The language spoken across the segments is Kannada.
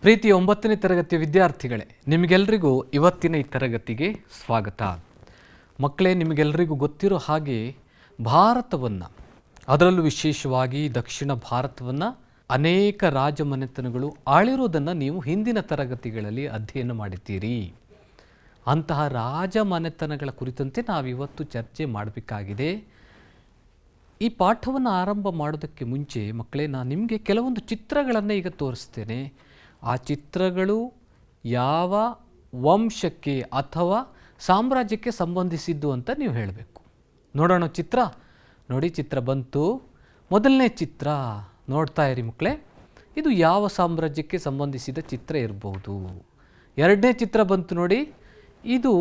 ಪ್ರೀತಿಯ 9ನೇ ತರಗತಿಯ ವಿದ್ಯಾರ್ಥಿಗಳೇ, ನಿಮಗೆಲ್ಲರಿಗೂ ಇವತ್ತಿನ ಈ ತರಗತಿಗೆ ಸ್ವಾಗತ. ಮಕ್ಕಳೇ, ನಿಮಗೆಲ್ಲರಿಗೂ ಗೊತ್ತಿರೋ ಹಾಗೆ ಭಾರತವನ್ನು, ಅದರಲ್ಲೂ ವಿಶೇಷವಾಗಿ ದಕ್ಷಿಣ ಭಾರತವನ್ನು ಅನೇಕ ರಾಜಮನೆತನಗಳು ಆಳಿರುವುದನ್ನು ನೀವು ಹಿಂದಿನ ತರಗತಿಗಳಲ್ಲಿ ಅಧ್ಯಯನ ಮಾಡಿದ್ದೀರಿ. ಅಂತಹ ರಾಜಮನೆತನಗಳ ಕುರಿತಂತೆ ನಾವಿವತ್ತು ಚರ್ಚೆ ಮಾಡಬೇಕಾಗಿದೆ. ಈ ಪಾಠವನ್ನು ಆರಂಭ ಮಾಡೋದಕ್ಕೆ ಮುಂಚೆ ಮಕ್ಕಳೇ, ನಾನು ನಿಮಗೆ ಕೆಲವೊಂದು ಚಿತ್ರಗಳನ್ನು ಈಗ ತೋರಿಸ್ತೇನೆ. ಆ ಚಿತ್ರಗಳು ಯಾವ ವಂಶಕ್ಕೆ ಅಥವಾ ಸಾಮ್ರಾಜ್ಯಕ್ಕೆ ಸಂಬಂಧಿಸಿದ್ದು ಅಂತ ನೀವು ಹೇಳಬೇಕು. ನೋಡೋಣ ಚಿತ್ರ. ನೋಡಿ, ಚಿತ್ರ ಬಂತು. ಮೊದಲನೇ ಚಿತ್ರ ನೋಡ್ತಾ ಇರಿ ಮಕ್ಕಳೇ. ಇದು ಯಾವ ಸಾಮ್ರಾಜ್ಯಕ್ಕೆ ಸಂಬಂಧಿಸಿದ ಚಿತ್ರ ಇರಬಹುದು. ಎರಡನೇ ಚಿತ್ರ ಬಂತು ನೋಡಿ. ಇದು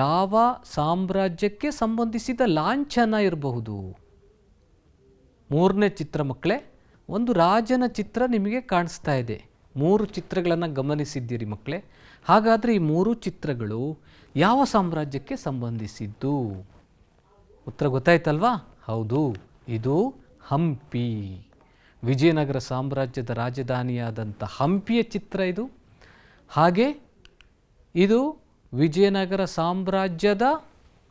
ಯಾವ ಸಾಮ್ರಾಜ್ಯಕ್ಕೆ ಸಂಬಂಧಿಸಿದ ಲಾಂಛನ ಇರಬಹುದು. ಮೂರನೇ ಚಿತ್ರ ಮಕ್ಕಳೇ, ಒಂದು ರಾಜನ ಚಿತ್ರ ನಿಮಗೆ ಕಾಣಿಸ್ತಾ ಇದೆ. 3 ಚಿತ್ರಗಳನ್ನು ಗಮನಿಸಿದ್ದೀರಿ ಮಕ್ಕಳೇ. ಹಾಗಾದರೆ ಈ 3 ಚಿತ್ರಗಳು ಯಾವ ಸಾಮ್ರಾಜ್ಯಕ್ಕೆ ಸಂಬಂಧಿಸಿದ್ದು? ಉತ್ತರ ಗೊತ್ತಾಯ್ತಲ್ವಾ? ಹೌದು, ಇದು ಹಂಪಿ. ವಿಜಯನಗರ ಸಾಮ್ರಾಜ್ಯದ ರಾಜಧಾನಿಯಾದಂಥ ಹಂಪಿಯ ಚಿತ್ರ ಇದು. ಹಾಗೆ ಇದು ವಿಜಯನಗರ ಸಾಮ್ರಾಜ್ಯದ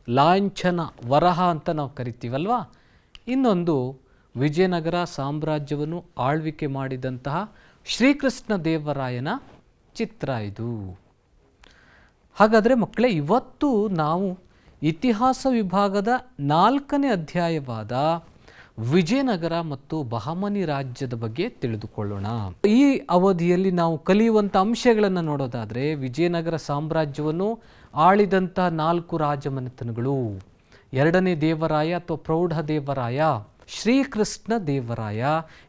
ಲಾಂಛನ, ವರಹ ಅಂತ ನಾವು ಕರಿತೀವಲ್ವಾ. ಇನ್ನೊಂದು ವಿಜಯನಗರ ಸಾಮ್ರಾಜ್ಯವನ್ನು ಆಳ್ವಿಕೆ ಮಾಡಿದಂತಹ ಶ್ರೀಕೃಷ್ಣ ದೇವರಾಯನ ಚಿತ್ರ ಇದು. ಹಾಗಾದರೆ ಮಕ್ಕಳೇ, ಇವತ್ತು ನಾವು ಇತಿಹಾಸ ವಿಭಾಗದ 4ನೇ ಅಧ್ಯಾಯವಾದ ವಿಜಯನಗರ ಮತ್ತು ಬಹಮನಿ ರಾಜ್ಯದ ಬಗ್ಗೆ ತಿಳಿದುಕೊಳ್ಳೋಣ. ಈ ಅವಧಿಯಲ್ಲಿ ನಾವು ಕಲಿಯುವಂಥ ಅಂಶಗಳನ್ನು ನೋಡೋದಾದರೆ, ವಿಜಯನಗರ ಸಾಮ್ರಾಜ್ಯವನ್ನು ಆಳಿದಂಥ 4 ರಾಜಮನೆತನಗಳು: 2ನೇ ದೇವರಾಯ ಅಥವಾ ಪ್ರೌಢ ದೇವರಾಯ, ಶ್ರೀಕೃಷ್ಣ ದೇವರಾಯ,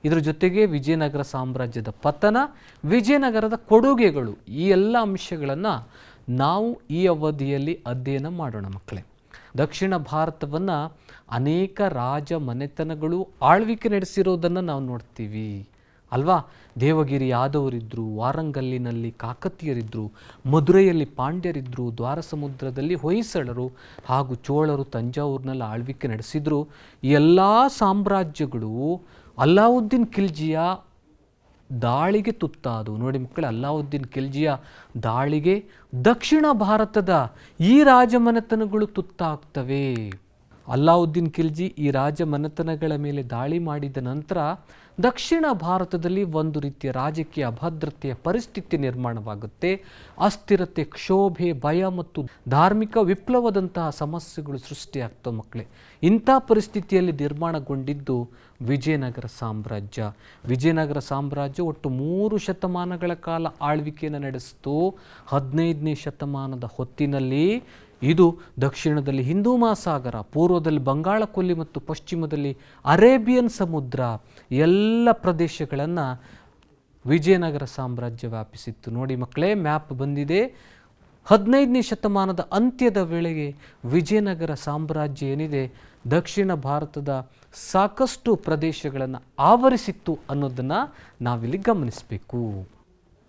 ಇದರ ಜೊತೆಗೆ ವಿಜಯನಗರ ಸಾಮ್ರಾಜ್ಯದ ಪತನ, ವಿಜಯನಗರದ ಕೊಡುಗೆಗಳು, ಈ ಎಲ್ಲ ಅಂಶಗಳನ್ನು ನಾವು ಈ ಅವಧಿಯಲ್ಲಿ ಅಧ್ಯಯನ ಮಾಡೋಣ ಮಕ್ಕಳೇ. ದಕ್ಷಿಣ ಭಾರತವನ್ನು ಅನೇಕ ರಾಜ ಮನೆತನಗಳು ಆಳ್ವಿಕೆ ನಡೆಸಿರೋದನ್ನು ನಾವು ನೋಡ್ತೀವಿ ಅಲ್ವಾ. ದೇವಗಿರಿ ಯಾದವರಿದ್ದರು, ವಾರಂಗಲ್ಲಿನಲ್ಲಿ ಕಾಕತೀಯರಿದ್ದರು, ಮಧುರೈಯಲ್ಲಿ ಪಾಂಡ್ಯರಿದ್ದರು, ದ್ವಾರ ಸಮುದ್ರದಲ್ಲಿ ಹೊಯ್ಸಳರು ಹಾಗೂ ಚೋಳರು ತಂಜಾವೂರಿನಲ್ಲಿ ಆಳ್ವಿಕೆ ನಡೆಸಿದರು. ಈ ಎಲ್ಲ ಸಾಮ್ರಾಜ್ಯಗಳು ಅಲ್ಲಾವುದ್ದೀನ್ ಖಿಲ್ಜಿಯ ದಾಳಿಗೆ ತುತ್ತಾದವು. ನೋಡಿ ಮಕ್ಕಳೇ, ಅಲ್ಲಾವುದ್ದೀನ್ ಖಿಲ್ಜಿಯ ದಾಳಿಗೆ ದಕ್ಷಿಣ ಭಾರತದ ಈ ರಾಜಮನೆತನಗಳು ತುತ್ತಾಗ್ತವೆ. ಅಲ್ಲಾವುದ್ದೀನ್ ಖಿಲ್ಜಿ ಈ ರಾಜಮನೆತನಗಳ ಮೇಲೆ ದಾಳಿ ಮಾಡಿದ ನಂತರ ದಕ್ಷಿಣ ಭಾರತದಲ್ಲಿ ಒಂದು ರೀತಿಯ ರಾಜಕೀಯ ಅಭದ್ರತೆಯ ಪರಿಸ್ಥಿತಿ ನಿರ್ಮಾಣವಾಗುತ್ತೆ. ಅಸ್ಥಿರತೆ, ಕ್ಷೋಭೆ, ಭಯ ಮತ್ತು ಧಾರ್ಮಿಕ ವಿಪ್ಲವದಂತಹ ಸಮಸ್ಯೆಗಳು ಸೃಷ್ಟಿಯಾಗ್ತವೆ ಮಕ್ಕಳೇ. ಇಂಥ ಪರಿಸ್ಥಿತಿಯಲ್ಲಿ ನಿರ್ಮಾಣಗೊಂಡಿದ್ದು ವಿಜಯನಗರ ಸಾಮ್ರಾಜ್ಯ. ವಿಜಯನಗರ ಸಾಮ್ರಾಜ್ಯ ಒಟ್ಟು 3 ಶತಮಾನಗಳ ಕಾಲ ಆಳ್ವಿಕೆಯನ್ನು ನಡೆಸಿತು. 15ನೇ ಶತಮಾನದ ಹೊತ್ತಿನಲ್ಲಿ ಇದು ದಕ್ಷಿಣದಲ್ಲಿ ಹಿಂದೂ ಮಹಾಸಾಗರ, ಪೂರ್ವದಲ್ಲಿ ಬಂಗಾಳ ಕೊಲ್ಲಿ ಮತ್ತು ಪಶ್ಚಿಮದಲ್ಲಿ ಅರೇಬಿಯನ್ ಸಮುದ್ರ, ಎಲ್ಲ ಪ್ರದೇಶಗಳನ್ನು ವಿಜಯನಗರ ಸಾಮ್ರಾಜ್ಯ ವ್ಯಾಪಿಸಿತ್ತು. ನೋಡಿ ಮಕ್ಕಳೇ, ಮ್ಯಾಪ್ ಬಂದಿದೆ. 15ನೇ ಶತಮಾನದ ಅಂತ್ಯದ ವೇಳೆಗೆ ವಿಜಯನಗರ ಸಾಮ್ರಾಜ್ಯ ಏನಿದೆ ದಕ್ಷಿಣ ಭಾರತದ ಸಾಕಷ್ಟು ಪ್ರದೇಶಗಳನ್ನು ಆವರಿಸಿತ್ತು ಅನ್ನೋದನ್ನು ನಾವಿಲ್ಲಿ ಗಮನಿಸಬೇಕು.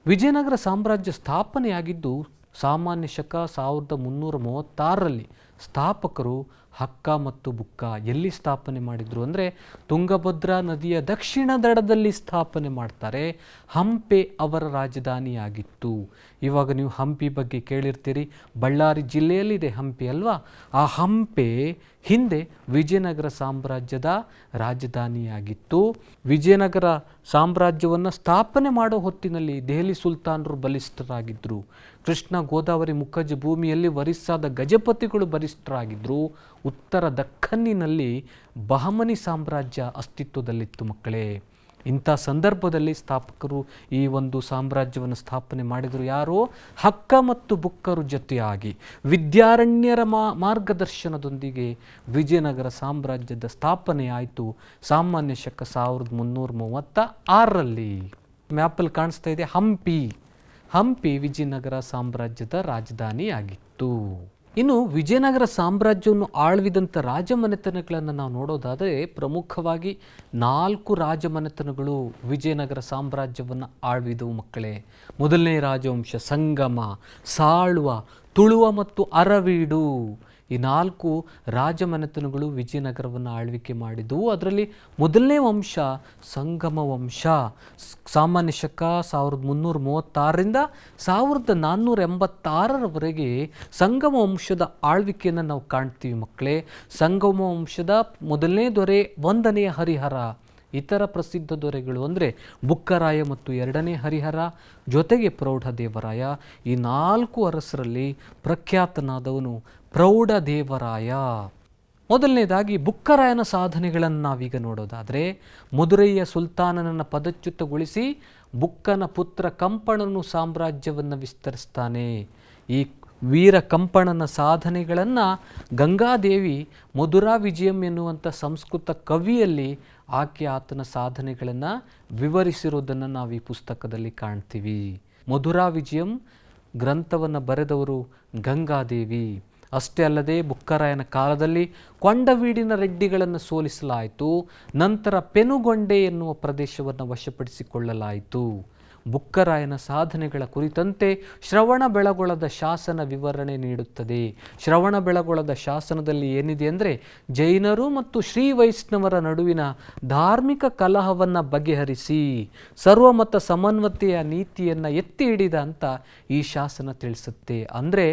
ವಿಜಯನಗರ ಸಾಮ್ರಾಜ್ಯ ಸ್ಥಾಪನೆಯಾಗಿದ್ದು ಸಾಮಾನ್ಯ ಶಕ 1336ರಲ್ಲಿ. ಸ್ಥಾಪಕರು ಹಕ್ಕ ಮತ್ತು ಬುಕ್ಕ. ಎಲ್ಲಿ ಸ್ಥಾಪನೆ ಮಾಡಿದರು ಅಂದರೆ ತುಂಗಭದ್ರಾ ನದಿಯ ದಕ್ಷಿಣ ದಡದಲ್ಲಿ ಸ್ಥಾಪನೆ ಮಾಡ್ತಾರೆ. ಹಂಪೆ ಅವರ ರಾಜಧಾನಿಯಾಗಿತ್ತು. ಇವಾಗ ನೀವು ಹಂಪಿ ಬಗ್ಗೆ ಕೇಳಿರ್ತೀರಿ. ಬಳ್ಳಾರಿ ಜಿಲ್ಲೆಯಲ್ಲಿದೆ ಹಂಪಿ ಅಲ್ವಾ. ಆ ಹಂಪೆ ಹಿಂದೆ ವಿಜಯನಗರ ಸಾಮ್ರಾಜ್ಯದ ರಾಜಧಾನಿಯಾಗಿತ್ತು. ವಿಜಯನಗರ ಸಾಮ್ರಾಜ್ಯವನ್ನು ಸ್ಥಾಪನೆ ಮಾಡೋ ಹೊತ್ತಿನಲ್ಲಿ ದೆಹಲಿ ಸುಲ್ತಾನರು ಬಲಿಷ್ಠರಾಗಿದ್ದರು. ಕೃಷ್ಣ ಗೋದಾವರಿ ಮುಖಜ ಭೂಮಿಯಲ್ಲಿ ಒರಿಸ್ಸಾದ ಗಜಪತಿಗಳು ಬಲಿಷ್ಠರಾಗಿದ್ದರು. ಉತ್ತರ ದಖ್ಖನ್ನಿನಲ್ಲಿ ಬಹಮನಿ ಸಾಮ್ರಾಜ್ಯ ಅಸ್ತಿತ್ವದಲ್ಲಿತ್ತು ಮಕ್ಕಳೇ. ಇಂಥ ಸಂದರ್ಭದಲ್ಲಿ ಸ್ಥಾಪಕರು ಈ ಒಂದು ಸಾಮ್ರಾಜ್ಯವನ್ನು ಸ್ಥಾಪನೆ ಮಾಡಿದರು. ಯಾರು? ಹಕ್ಕ ಮತ್ತು ಬುಕ್ಕರು ಜೊತೆಯಾಗಿ ವಿದ್ಯಾರಣ್ಯರ ಮಾರ್ಗದರ್ಶನದೊಂದಿಗೆ ವಿಜಯನಗರ ಸಾಮ್ರಾಜ್ಯದ ಸ್ಥಾಪನೆ ಆಯಿತು ಸಾಮಾನ್ಯ ಶಕ 1336ರಲ್ಲಿ. ಮ್ಯಾಪಲ್ಲಿ ಕಾಣಿಸ್ತಾ ಇದೆ ಹಂಪಿ. ಹಂಪಿ ವಿಜಯನಗರ ಸಾಮ್ರಾಜ್ಯದ ರಾಜಧಾನಿಯಾಗಿತ್ತು. ಇನ್ನು ವಿಜಯನಗರ ಸಾಮ್ರಾಜ್ಯವನ್ನು ಆಳ್ವಿದಂಥ ರಾಜಮನೆತನಗಳನ್ನು ನಾವು ನೋಡೋದಾದರೆ ಪ್ರಮುಖವಾಗಿ 4 ರಾಜಮನೆತನಗಳು ವಿಜಯನಗರ ಸಾಮ್ರಾಜ್ಯವನ್ನು ಆಳ್ವಿದವು ಮಕ್ಕಳೇ. ಮೊದಲನೇ ರಾಜವಂಶ ಸಂಗಮ, ಸಾಳುವ, ತುಳುವ ಮತ್ತು ಅರವೀಡು. ಈ 4 ರಾಜಮನೆತನಗಳು ವಿಜಯನಗರವನ್ನು ಆಳ್ವಿಕೆ ಮಾಡಿದವು. ಅದರಲ್ಲಿ ಮೊದಲನೇ ವಂಶ ಸಂಗಮ ವಂಶ. ಸಾಮಾನ್ಯ ಶಕ 1336ರಿಂದ 1486ರವರೆಗೆ ಸಂಗಮ ವಂಶದ ಆಳ್ವಿಕೆಯನ್ನು ನಾವು ಕಾಣ್ತೀವಿ ಮಕ್ಕಳೇ. ಸಂಗಮ ವಂಶದ ಮೊದಲನೇ ದೊರೆ 1ನೇ ಹರಿಹರ. ಇತರ ಪ್ರಸಿದ್ಧ ದೊರೆಗಳು ಅಂದರೆ ಬುಕ್ಕರಾಯ ಮತ್ತು 2ನೇ ಹರಿಹರ, ಜೊತೆಗೆ ಪ್ರೌಢದೇವರಾಯ. ಈ 4 ಅರಸರಲ್ಲಿ ಪ್ರಖ್ಯಾತನಾದವನು ಪ್ರೌಢದೇವರಾಯ. ಮೊದಲನೇದಾಗಿ ಬುಕ್ಕರಾಯನ ಸಾಧನೆಗಳನ್ನು ನಾವೀಗ ನೋಡೋದಾದರೆ, ಮದುರೈಯ ಸುಲ್ತಾನನನ್ನು ಪದಚ್ಯುತಗೊಳಿಸಿ ಬುಕ್ಕನ ಪುತ್ರ ಕಂಪಣನು ಸಾಮ್ರಾಜ್ಯವನ್ನು ವಿಸ್ತರಿಸ್ತಾನೆ. ಈ ವೀರ ಕಂಪಣನ ಸಾಧನೆಗಳನ್ನು ಗಂಗಾದೇವಿ ಮಧುರಾ ವಿಜಯಂ ಎನ್ನುವಂಥ ಸಂಸ್ಕೃತ ಕವಿಯಲ್ಲಿ ಆತನ ಸಾಧನೆಗಳನ್ನು ವಿವರಿಸಿರೋದನ್ನು ನಾವು ಈ ಪುಸ್ತಕದಲ್ಲಿ ಕಾಣ್ತೀವಿ. ಮಧುರಾ ವಿಜಯಂ ಗ್ರಂಥವನ್ನು ಬರೆದವರು ಗಂಗಾದೇವಿ. ಅಷ್ಟೇ ಅಲ್ಲದೆ ಬುಕ್ಕರಾಯನ ಕಾಲದಲ್ಲಿ ಕೊಂಡವೀಡಿನ ರೆಡ್ಡಿಗಳನ್ನು ಸೋಲಿಸಲಾಯಿತು. ನಂತರ ಪೆನುಗೊಂಡೆ ಎನ್ನುವ ಪ್ರದೇಶವನ್ನು ವಶಪಡಿಸಿಕೊಳ್ಳಲಾಯಿತು. ಬುಕ್ಕರಾಯನ ಸಾಧನೆಗಳ ಕುರಿತಂತೆ ಶ್ರವಣಬೆಳಗೊಳದ ಶಾಸನ ವಿವರಣೆ ನೀಡುತ್ತದೆ. ಶ್ರವಣಬೆಳಗೊಳದ ಶಾಸನದಲ್ಲಿ ಏನಿದೆ ಅಂದರೆ, ಜೈನರು ಮತ್ತು ಶ್ರೀ ವೈಷ್ಣವರ ನಡುವಿನ ಧಾರ್ಮಿಕ ಕಲಹವನ್ನು ಬಗೆಹರಿಸಿ ಸರ್ವಮತ ಸಮನ್ವತೆಯ ನೀತಿಯನ್ನು ಎತ್ತಿ ಹಿಡಿದ ಅಂತ ಈ ಶಾಸನ ತಿಳಿಸುತ್ತೆ. ಅಂದರೆ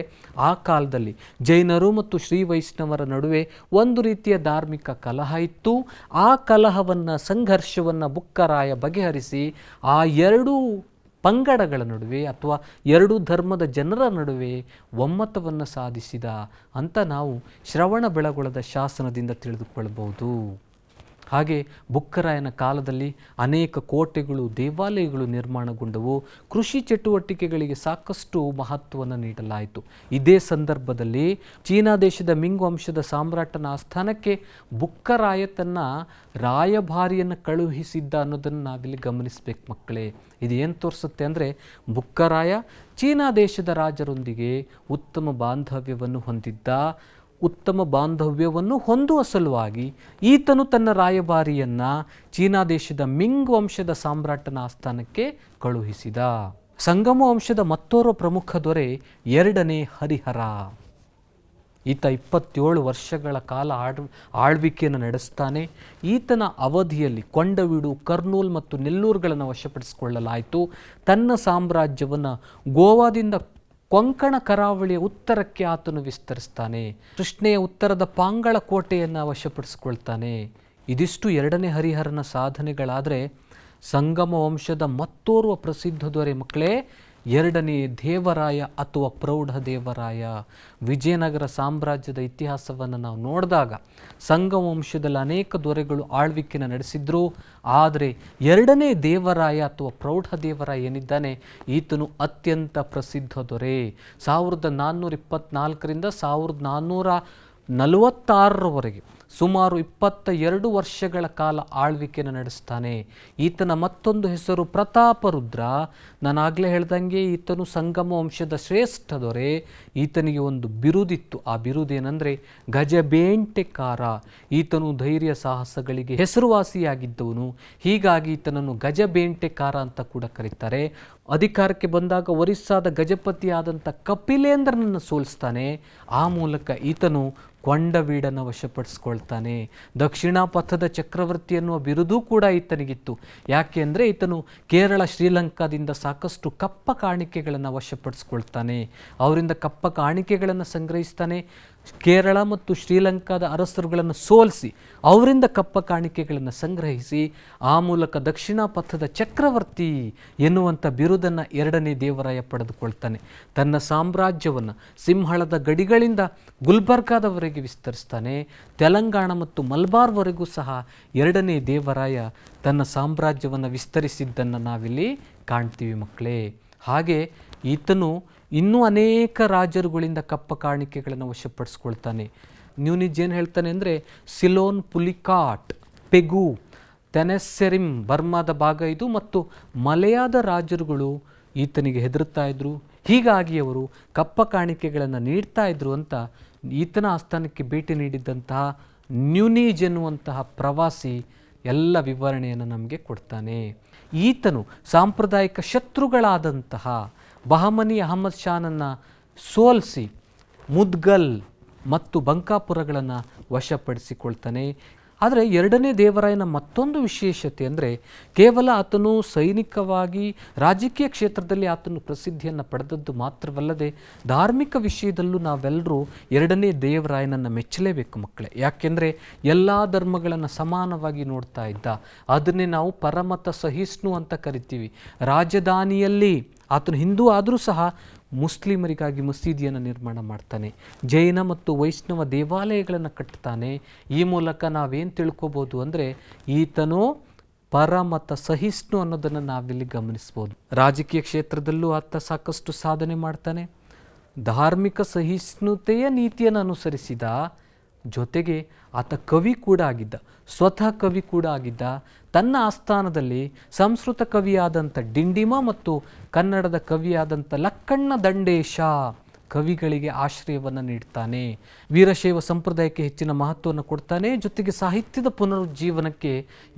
ಆ ಕಾಲದಲ್ಲಿ ಜೈನರು ಮತ್ತು ಶ್ರೀ ವೈಷ್ಣವರ ನಡುವೆ ಒಂದು ರೀತಿಯ ಧಾರ್ಮಿಕ ಕಲಹ ಇತ್ತು. ಆ ಕಲಹವನ್ನು, ಸಂಘರ್ಷವನ್ನು ಬುಕ್ಕರಾಯ ಬಗೆಹರಿಸಿ ಆ ಎರಡೂ ಪಂಗಡಗಳ ನಡುವೆ ಅಥವಾ 2 ಧರ್ಮದ ಜನರ ನಡುವೆ ಒಮ್ಮತವನ್ನು ಸಾಧಿಸಿದ ಅಂತ ನಾವು ಶ್ರವಣಬೆಳಗೊಳದ ಶಾಸನದಿಂದ ತಿಳಿದುಕೊಳ್ಳಬಹುದು. ಹಾಗೆ ಬುಕ್ಕರಾಯನ ಕಾಲದಲ್ಲಿ ಅನೇಕ ಕೋಟೆಗಳು, ದೇವಾಲಯಗಳು ನಿರ್ಮಾಣಗೊಂಡವು. ಕೃಷಿ ಚಟುವಟಿಕೆಗಳಿಗೆ ಸಾಕಷ್ಟು ಮಹತ್ವವನ್ನು ನೀಡಲಾಯಿತು. ಇದೇ ಸಂದರ್ಭದಲ್ಲಿ ಚೀನಾ ದೇಶದ ಮಿಂಗ್ ವಂಶದ ಸಾಮ್ರಾಟನ ಆಸ್ಥಾನಕ್ಕೆ ಬುಕ್ಕರಾಯ ತನ್ನ ರಾಯಭಾರಿಯನ್ನು ಕಳುಹಿಸಿದ್ದ ಅನ್ನೋದನ್ನು ನಾವಿಲ್ಲಿ ಗಮನಿಸಬೇಕು ಮಕ್ಕಳೇ. ಇದು ಏನು ತೋರಿಸುತ್ತೆ ಅಂದರೆ, ಬುಕ್ಕರಾಯ ಚೀನಾ ದೇಶದ ರಾಜರೊಂದಿಗೆ ಉತ್ತಮ ಬಾಂಧವ್ಯವನ್ನು ಹೊಂದಿದ್ದ. ಉತ್ತಮ ಬಾಂಧವ್ಯವನ್ನು ಹೊಂದುವ ಸಲುವಾಗಿ ಈತನು ತನ್ನ ರಾಯಭಾರಿಯನ್ನು ಚೀನಾ ದೇಶದ ಮಿಂಗ್ ವಂಶದ ಸಾಮ್ರಾಟನ ಆಸ್ಥಾನಕ್ಕೆ ಕಳುಹಿಸಿದ. ಸಂಗಮ ವಂಶದ ಮತ್ತೋರ್ವ ಪ್ರಮುಖ ದೊರೆ 2ನೇ ಹರಿಹರ. ಈತ 27 ವರ್ಷಗಳ ಕಾಲ ಆಳ್ವಿಕೆಯನ್ನು ನಡೆಸ್ತಾನೆ. ಈತನ ಅವಧಿಯಲ್ಲಿ ಕೊಂಡವೀಡು, ಕರ್ನೂಲ್ ಮತ್ತು ನೆಲ್ಲೂರುಗಳನ್ನು ವಶಪಡಿಸಿಕೊಳ್ಳಲಾಯಿತು. ತನ್ನ ಸಾಮ್ರಾಜ್ಯವನ್ನು ಗೋವಾದಿಂದ ಕೊಂಕಣ ಕರಾವಳಿಯ ಉತ್ತರಕ್ಕೆ ಆತನು ವಿಸ್ತರಿಸ್ತಾನೆ. ಕೃಷ್ಣೆಯ ಉತ್ತರದ ಪಾಂಗಳ ಕೋಟೆಯನ್ನು ವಶಪಡಿಸಿಕೊಳ್ತಾನೆ. ಇದಿಷ್ಟು 2ನೇ ಹರಿಹರನ ಸಾಧನೆಗಳಾದರೆ, ಸಂಗಮ ವಂಶದ ಮತ್ತೋರ್ವ ಪ್ರಸಿದ್ಧ ದೊರೆ ಮಕ್ಕಳೇ 2ನೇ ದೇವರಾಯ ಅಥವಾ ಪ್ರೌಢದೇವರಾಯ. ವಿಜಯನಗರ ಸಾಮ್ರಾಜ್ಯದ ಇತಿಹಾಸವನ್ನು ನಾವು ನೋಡಿದಾಗ ಸಂಗಮ ವಂಶದಲ್ಲಿ ಅನೇಕ ದೊರೆಗಳು ಆಳ್ವಿಕೆಯನ್ನು ನಡೆಸಿದ್ರು. ಆದರೆ 2ನೇ ದೇವರಾಯ ಅಥವಾ ಪ್ರೌಢದೇವರಾಯ ಏನಿದ್ದಾನೆ, ಈತನು ಅತ್ಯಂತ ಪ್ರಸಿದ್ಧ ದೊರೆ. 1424ರಿಂದ 1446ರವರೆಗೆ ಸುಮಾರು 22 ವರ್ಷಗಳ ಕಾಲ ಆಳ್ವಿಕೆಯನ್ನು ನಡೆಸ್ತಾನೆ. ಈತನ ಮತ್ತೊಂದು ಹೆಸರು ಪ್ರತಾಪರುದ್ರ. ನಾನಾಗಲೇ ಹೇಳ್ದಂಗೆ ಈತನು ಸಂಗಮ ವಂಶದ ಶ್ರೇಷ್ಠ ದೊರೆ. ಈತನಿಗೆ ಒಂದು ಬಿರುದಿತ್ತು. ಆ ಬಿರುದೇನೆಂದರೆ ಗಜಬೇಂಟೆಕಾರ. ಈತನು ಧೈರ್ಯ ಸಾಹಸಗಳಿಗೆ ಹೆಸರುವಾಸಿಯಾಗಿದ್ದವನು. ಹೀಗಾಗಿ ಈತನನ್ನು ಗಜಬೇಂಟೆಕಾರ ಅಂತ ಕೂಡ ಕರೀತಾರೆ. ಅಧಿಕಾರಕ್ಕೆ ಬಂದಾಗ ಒರಿಸ್ಸಾದ ಗಜಪತಿಯಾದಂಥ ಕಪಿಲೇಂದ್ರನನ್ನು ಸೋಲಿಸ್ತಾನೆ. ಆ ಮೂಲಕ ಈತನು ಕೊಂಡವೀಡನ್ನು ವಶಪಡಿಸ್ಕೊಳ್ತಾನೆ. ದಕ್ಷಿಣ ಪಥದ ಚಕ್ರವರ್ತಿ ಎನ್ನುವ ಬಿರುದೂ ಕೂಡ ಈತನಿಗಿತ್ತು. ಯಾಕೆ ಅಂದರೆ ಈತನು ಕೇರಳ, ಶ್ರೀಲಂಕಾದಿಂದ ಸಾಕಷ್ಟು ಕಪ್ಪ ಕಾಣಿಕೆಗಳನ್ನು ವಶಪಡಿಸ್ಕೊಳ್ತಾನೆ. ಅವರಿಂದ ಕಪ್ಪ ಕಾಣಿಕೆಗಳನ್ನು ಸಂಗ್ರಹಿಸ್ತಾನೆ. ಕೇರಳ ಮತ್ತು ಶ್ರೀಲಂಕಾದ ಅರಸರುಗಳನ್ನು ಸೋಲಿಸಿ ಅವರಿಂದ ಕಪ್ಪ ಕಾಣಿಕೆಗಳನ್ನು ಸಂಗ್ರಹಿಸಿ ಆ ಮೂಲಕ ದಕ್ಷಿಣ ಪಥದ ಚಕ್ರವರ್ತಿ ಎನ್ನುವಂಥ ಬಿರುದನ್ನು 2ನೇ ದೇವರಾಯ ಪಡೆದುಕೊಳ್ತಾನೆ. ತನ್ನ ಸಾಮ್ರಾಜ್ಯವನ್ನು ಸಿಂಹಳದ ಗಡಿಗಳಿಂದ ಗುಲ್ಬರ್ಗಾದವರೆಗೆ ವಿಸ್ತರಿಸ್ತಾನೆ. ತೆಲಂಗಾಣ ಮತ್ತು ಮಲ್ಬಾರ್ವರೆಗೂ ಸಹ 2ನೇ ದೇವರಾಯ ತನ್ನ ಸಾಮ್ರಾಜ್ಯವನ್ನು ವಿಸ್ತರಿಸಿದ್ದನ್ನು ನಾವಿಲ್ಲಿ ಕಾಣ್ತೀವಿ ಮಕ್ಕಳೇ. ಹಾಗೆ ಈತನು ಇನ್ನೂ ಅನೇಕ ರಾಜರುಗಳಿಂದ ಕಪ್ಪ ಕಾಣಿಕೆಗಳನ್ನು ವಶಪಡಿಸ್ಕೊಳ್ತಾನೆ. ನ್ಯೂನಿಜ್ ಏನು ಹೇಳ್ತಾನೆ ಅಂದರೆ, ಸಿಲೋನ್, ಪುಲಿಕಾಟ್, ಪೆಗು, ತೆನೆಸ್ಸೆರಿಮ್ ಬರ್ಮಾದ ಭಾಗ ಇದು ಮತ್ತು ಮಲೆಯಾದ ರಾಜರುಗಳು ಈತನಿಗೆ ಹೆದರುತ್ತಾ ಇದ್ರು. ಹೀಗಾಗಿ ಅವರು ಕಪ್ಪ ಕಾಣಿಕೆಗಳನ್ನು ನೀಡ್ತಾ ಇದ್ರು ಅಂತ ಈತನ ಆಸ್ಥಾನಕ್ಕೆ ಭೇಟಿ ನೀಡಿದ್ದಂತಹ ನ್ಯೂನಿಜ್ ಎನ್ನುವಂತಹ ಪ್ರವಾಸಿ ಎಲ್ಲ ವಿವರಣೆಯನ್ನು ನಮಗೆ ಕೊಡ್ತಾನೆ. ಈತನು ಸಾಂಪ್ರದಾಯಿಕ ಶತ್ರುಗಳಾದಂತಹ ಬಹಮನಿ ಅಹಮದ್ ಶಾನನ್ನು ಸೋಲಿಸಿ ಮುದ್ಗಲ್ ಮತ್ತು ಬಂಕಾಪುರಗಳನ್ನು ವಶಪಡಿಸಿಕೊಳ್ತಾನೆ. ಆದರೆ ಎರಡನೇ ದೇವರಾಯನ ಮತ್ತೊಂದು ವಿಶೇಷತೆ ಅಂದರೆ ಕೇವಲ ಆತನು ಸೈನಿಕವಾಗಿ ರಾಜಕೀಯ ಕ್ಷೇತ್ರದಲ್ಲಿ ಆತನು ಪ್ರಸಿದ್ಧಿಯನ್ನು ಪಡೆದದ್ದು ಮಾತ್ರವಲ್ಲದೆ ಧಾರ್ಮಿಕ ವಿಷಯದಲ್ಲೂ ನಾವೆಲ್ಲರೂ ಎರಡನೇ ದೇವರಾಯನನ್ನು ಮೆಚ್ಚಲೇಬೇಕು ಮಕ್ಕಳೇ. ಯಾಕೆಂದರೆ ಎಲ್ಲ ಧರ್ಮಗಳನ್ನು ಸಮಾನವಾಗಿ ನೋಡ್ತಾ ಇದ್ದ. ಅದನ್ನೇ ನಾವು ಪರಮತ ಸಹಿಷ್ಣು ಅಂತ ಕರಿತೀವಿ. ರಾಜಧಾನಿಯಲ್ಲಿ ಆತನು ಹಿಂದೂ ಆದರೂ ಸಹ ಮುಸ್ಲಿಮರಿಗಾಗಿ ಮಸೀದಿಯನ್ನು ನಿರ್ಮಾಣ ಮಾಡ್ತಾನೆ. ಜೈನ ಮತ್ತು ವೈಷ್ಣವ ದೇವಾಲಯಗಳನ್ನು ಕಟ್ತಾನೆ. ಈ ಮೂಲಕ ನಾವೇನು ತಿಳ್ಕೊಬೋದು ಅಂದರೆ ಈತನು ಪರಮತ ಸಹಿಷ್ಣು ಅನ್ನೋದನ್ನು ನಾವಿಲ್ಲಿ ಗಮನಿಸ್ಬೋದು. ರಾಜಕೀಯ ಕ್ಷೇತ್ರದಲ್ಲೂ ಆತ ಸಾಕಷ್ಟು ಸಾಧನೆ ಮಾಡ್ತಾನೆ. ಧಾರ್ಮಿಕ ಸಹಿಷ್ಣುತೆಯ ನೀತಿಯನ್ನು ಅನುಸರಿಸಿದ ಜೊತೆಗೆ ಆತ ಕವಿ ಕೂಡ ಆಗಿದ್ದ, ಸ್ವತಃ ಕವಿ ಕೂಡ ಆಗಿದ್ದ. ತನ್ನ ಆಸ್ಥಾನದಲ್ಲಿ ಸಂಸ್ಕೃತ ಕವಿಯಾದಂಥ ಡಿಂಡಿಮ ಮತ್ತು ಕನ್ನಡದ ಕವಿಯಾದಂಥ ಲಕ್ಕಣ್ಣ ದಂಡೇಶ ಕವಿಗಳಿಗೆ ಆಶ್ರಯವನ್ನು ನೀಡ್ತಾನೆ. ವೀರಶೈವ ಸಂಪ್ರದಾಯಕ್ಕೆ ಹೆಚ್ಚಿನ ಮಹತ್ವವನ್ನು ಕೊಡ್ತಾನೆ. ಜೊತೆಗೆ ಸಾಹಿತ್ಯದ ಪುನರುಜ್ಜೀವನಕ್ಕೆ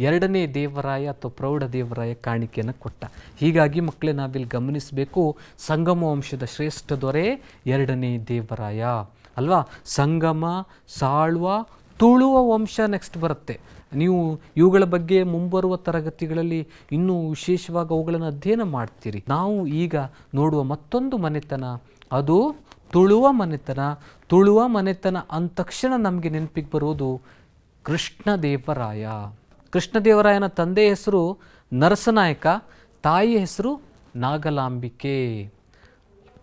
ಎರಡನೇ ದೇವರಾಯ ಅಥವಾ ಪ್ರೌಢ ದೇವರಾಯ ಕಾಣಿಕೆಯನ್ನು ಕೊಟ್ಟ. ಹೀಗಾಗಿ ಮಕ್ಕಳೇ ನಾವಿಲ್ಲಿ ಗಮನಿಸಬೇಕು, ಸಂಗಮ ವಂಶದ ಶ್ರೇಷ್ಠ ದೊರೆ ಎರಡನೇ ದೇವರಾಯ ಅಲ್ವಾ. ಸಂಗಮ, ಸಾಳ್ವ, ತುಳುವ ವಂಶ ನೆಕ್ಸ್ಟ್ ಬರುತ್ತೆ. ನೀವು ಇವುಗಳ ಬಗ್ಗೆ ಮುಂಬರುವ ತರಗತಿಗಳಲ್ಲಿ ಇನ್ನೂ ವಿಶೇಷವಾಗಿ ಅವುಗಳನ್ನು ಅಧ್ಯಯನ ಮಾಡ್ತೀರಿ. ನಾವು ಈಗ ನೋಡುವ ಮತ್ತೊಂದು ಮನೆತನ ಅದು ತುಳುವ ಮನೆತನ. ತುಳುವ ಮನೆತನ ಅಂದ ತಕ್ಷಣ ನಮಗೆ ನೆನಪಿಗೆ ಬರುವುದು ಕೃಷ್ಣದೇವರಾಯ. ಕೃಷ್ಣದೇವರಾಯನ ತಂದೆಯ ಹೆಸರು ನರಸನಾಯಕ, ತಾಯಿಯ ಹೆಸರು ನಾಗಲಾಂಬಿಕೆ.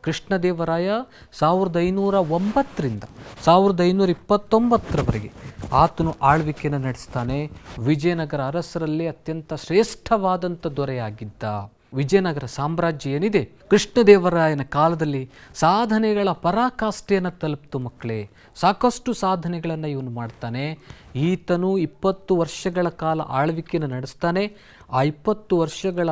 ಕೃಷ್ಣದೇವರಾಯ 1509ರಿಂದ 1529ರವರೆಗೆ ಆತನು ಆಳ್ವಿಕೆಯನ್ನು ನಡೆಸ್ತಾನೆ. ವಿಜಯನಗರ ಅರಸರಲ್ಲಿ ಅತ್ಯಂತ ಶ್ರೇಷ್ಠವಾದಂಥ ದೊರೆಯಾಗಿದ್ದ. ವಿಜಯನಗರ ಸಾಮ್ರಾಜ್ಯ ಏನಿದೆ ಕೃಷ್ಣದೇವರಾಯನ ಕಾಲದಲ್ಲಿ ಸಾಧನೆಗಳ ಪರಾಕಾಷ್ಠೆಯನ್ನು ತಲುಪಿತು ಮಕ್ಕಳೇ. ಸಾಕಷ್ಟು ಸಾಧನೆಗಳನ್ನು ಇವನು ಮಾಡ್ತಾನೆ. ಈತನು 20 ವರ್ಷಗಳ ಕಾಲ ಆಳ್ವಿಕೆಯನ್ನು ನಡೆಸ್ತಾನೆ. ಆ 20 ವರ್ಷಗಳ